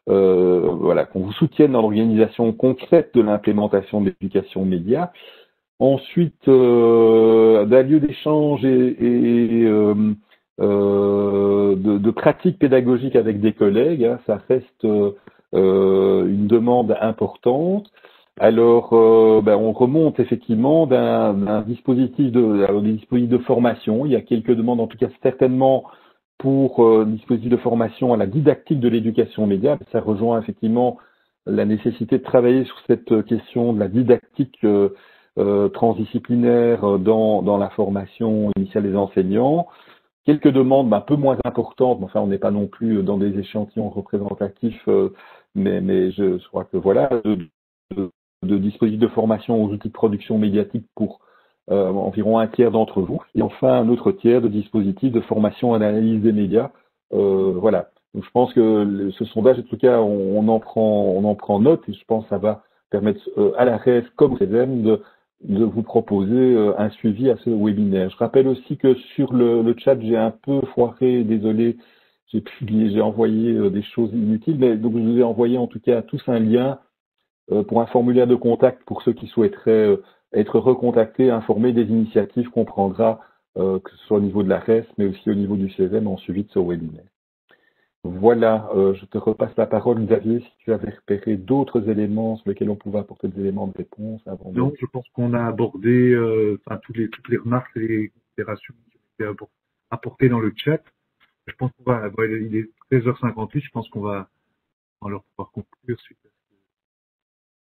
S2: voilà, qu'on vous soutienne dans l'organisation concrète de l'implémentation de l'éducation média. Ensuite, d'un lieu d'échange et de pratiques pédagogiques avec des collègues, hein, ça reste une demande importante. Alors, on remonte effectivement d'un dispositif des dispositifs de formation. Il y a quelques demandes, en tout cas certainement, pour dispositifs de formation à la didactique de l'éducation média. Ça rejoint effectivement la nécessité de travailler sur cette question de la didactique transdisciplinaire dans la formation initiale des enseignants. Quelques demandes un peu moins importantes, mais enfin on n'est pas non plus dans des échantillons représentatifs, mais je crois que voilà, de dispositifs de formation aux outils de production médiatique pour environ un tiers d'entre vous, et enfin un autre tiers de dispositifs de formation à l'analyse des médias. Voilà. Donc je pense que ce sondage, en tout cas, on en prend note, et je pense que ça va permettre à la REF comme au CESEM de vous proposer un suivi à ce webinaire. Je rappelle aussi que sur le chat, j'ai un peu foiré, désolé, j'ai envoyé des choses inutiles, mais donc je vous ai envoyé en tout cas à tous un lien pour un formulaire de contact pour ceux qui souhaiteraient être recontactés, informés des initiatives qu'on prendra, que ce soit au niveau de la RES, mais aussi au niveau du CESEM en suivi de ce webinaire. Voilà, je te repasse la parole, Xavier, si tu avais repéré d'autres éléments sur lesquels on pouvait apporter des éléments de réponse avant de...
S1: Non, je pense qu'on a abordé toutes les remarques et les considérations qui ont été apportées dans le chat. Je pense qu'on va, il est 13h58, je pense qu'on va alors pouvoir conclure suite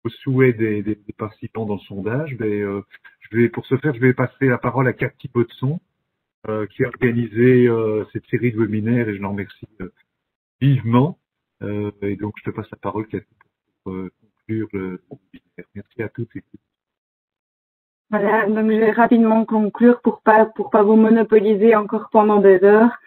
S1: au souhait des participants dans le sondage. Mais, pour ce faire, je vais passer la parole à Cathy Botson, qui a organisé cette série de webinaires et je l'en remercie vivement. Et donc, je te passe la parole, Cathy, pour conclure le webinaire. Merci à toutes et tous.
S7: Voilà, donc je vais rapidement conclure pour pas vous monopoliser encore pendant des heures.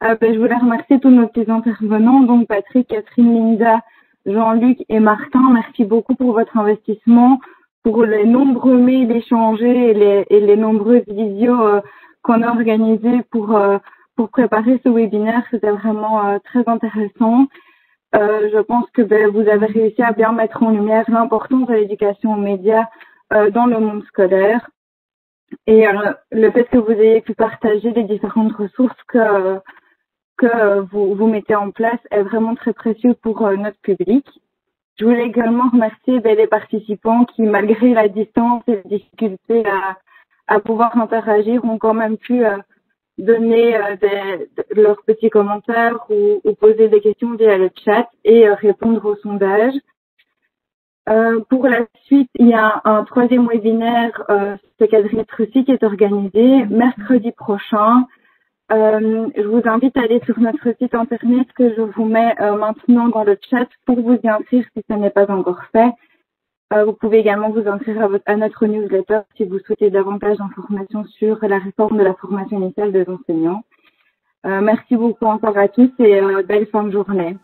S7: Je voulais remercier tous nos petits intervenants, donc Patrick, Catherine, Linda, Jean-Luc et Martin. Merci beaucoup pour votre investissement, pour les nombreux mails échangés et les nombreuses visios qu'on a organisées pour préparer ce webinaire. C'était vraiment très intéressant. Je pense que vous avez réussi à bien mettre en lumière l'importance de l'éducation aux médias dans le monde scolaire. Et le fait que vous ayez pu partager les différentes ressources que vous mettez en place est vraiment très précieux pour notre public. Je voulais également remercier les participants qui, malgré la distance et les difficultés à pouvoir interagir, ont quand même pu donner leurs petits commentaires ou poser des questions via le chat et répondre au sondage. Pour la suite, il y a un troisième webinaire, c'est Quadrimètre aussi, qui est organisé mercredi prochain. Je vous invite à aller sur notre site internet que je vous mets maintenant dans le chat pour vous y inscrire si ce n'est pas encore fait. Vous pouvez également vous inscrire à notre newsletter si vous souhaitez davantage d'informations sur la réforme de la formation initiale des enseignants. Merci beaucoup encore à tous et belle fin de journée.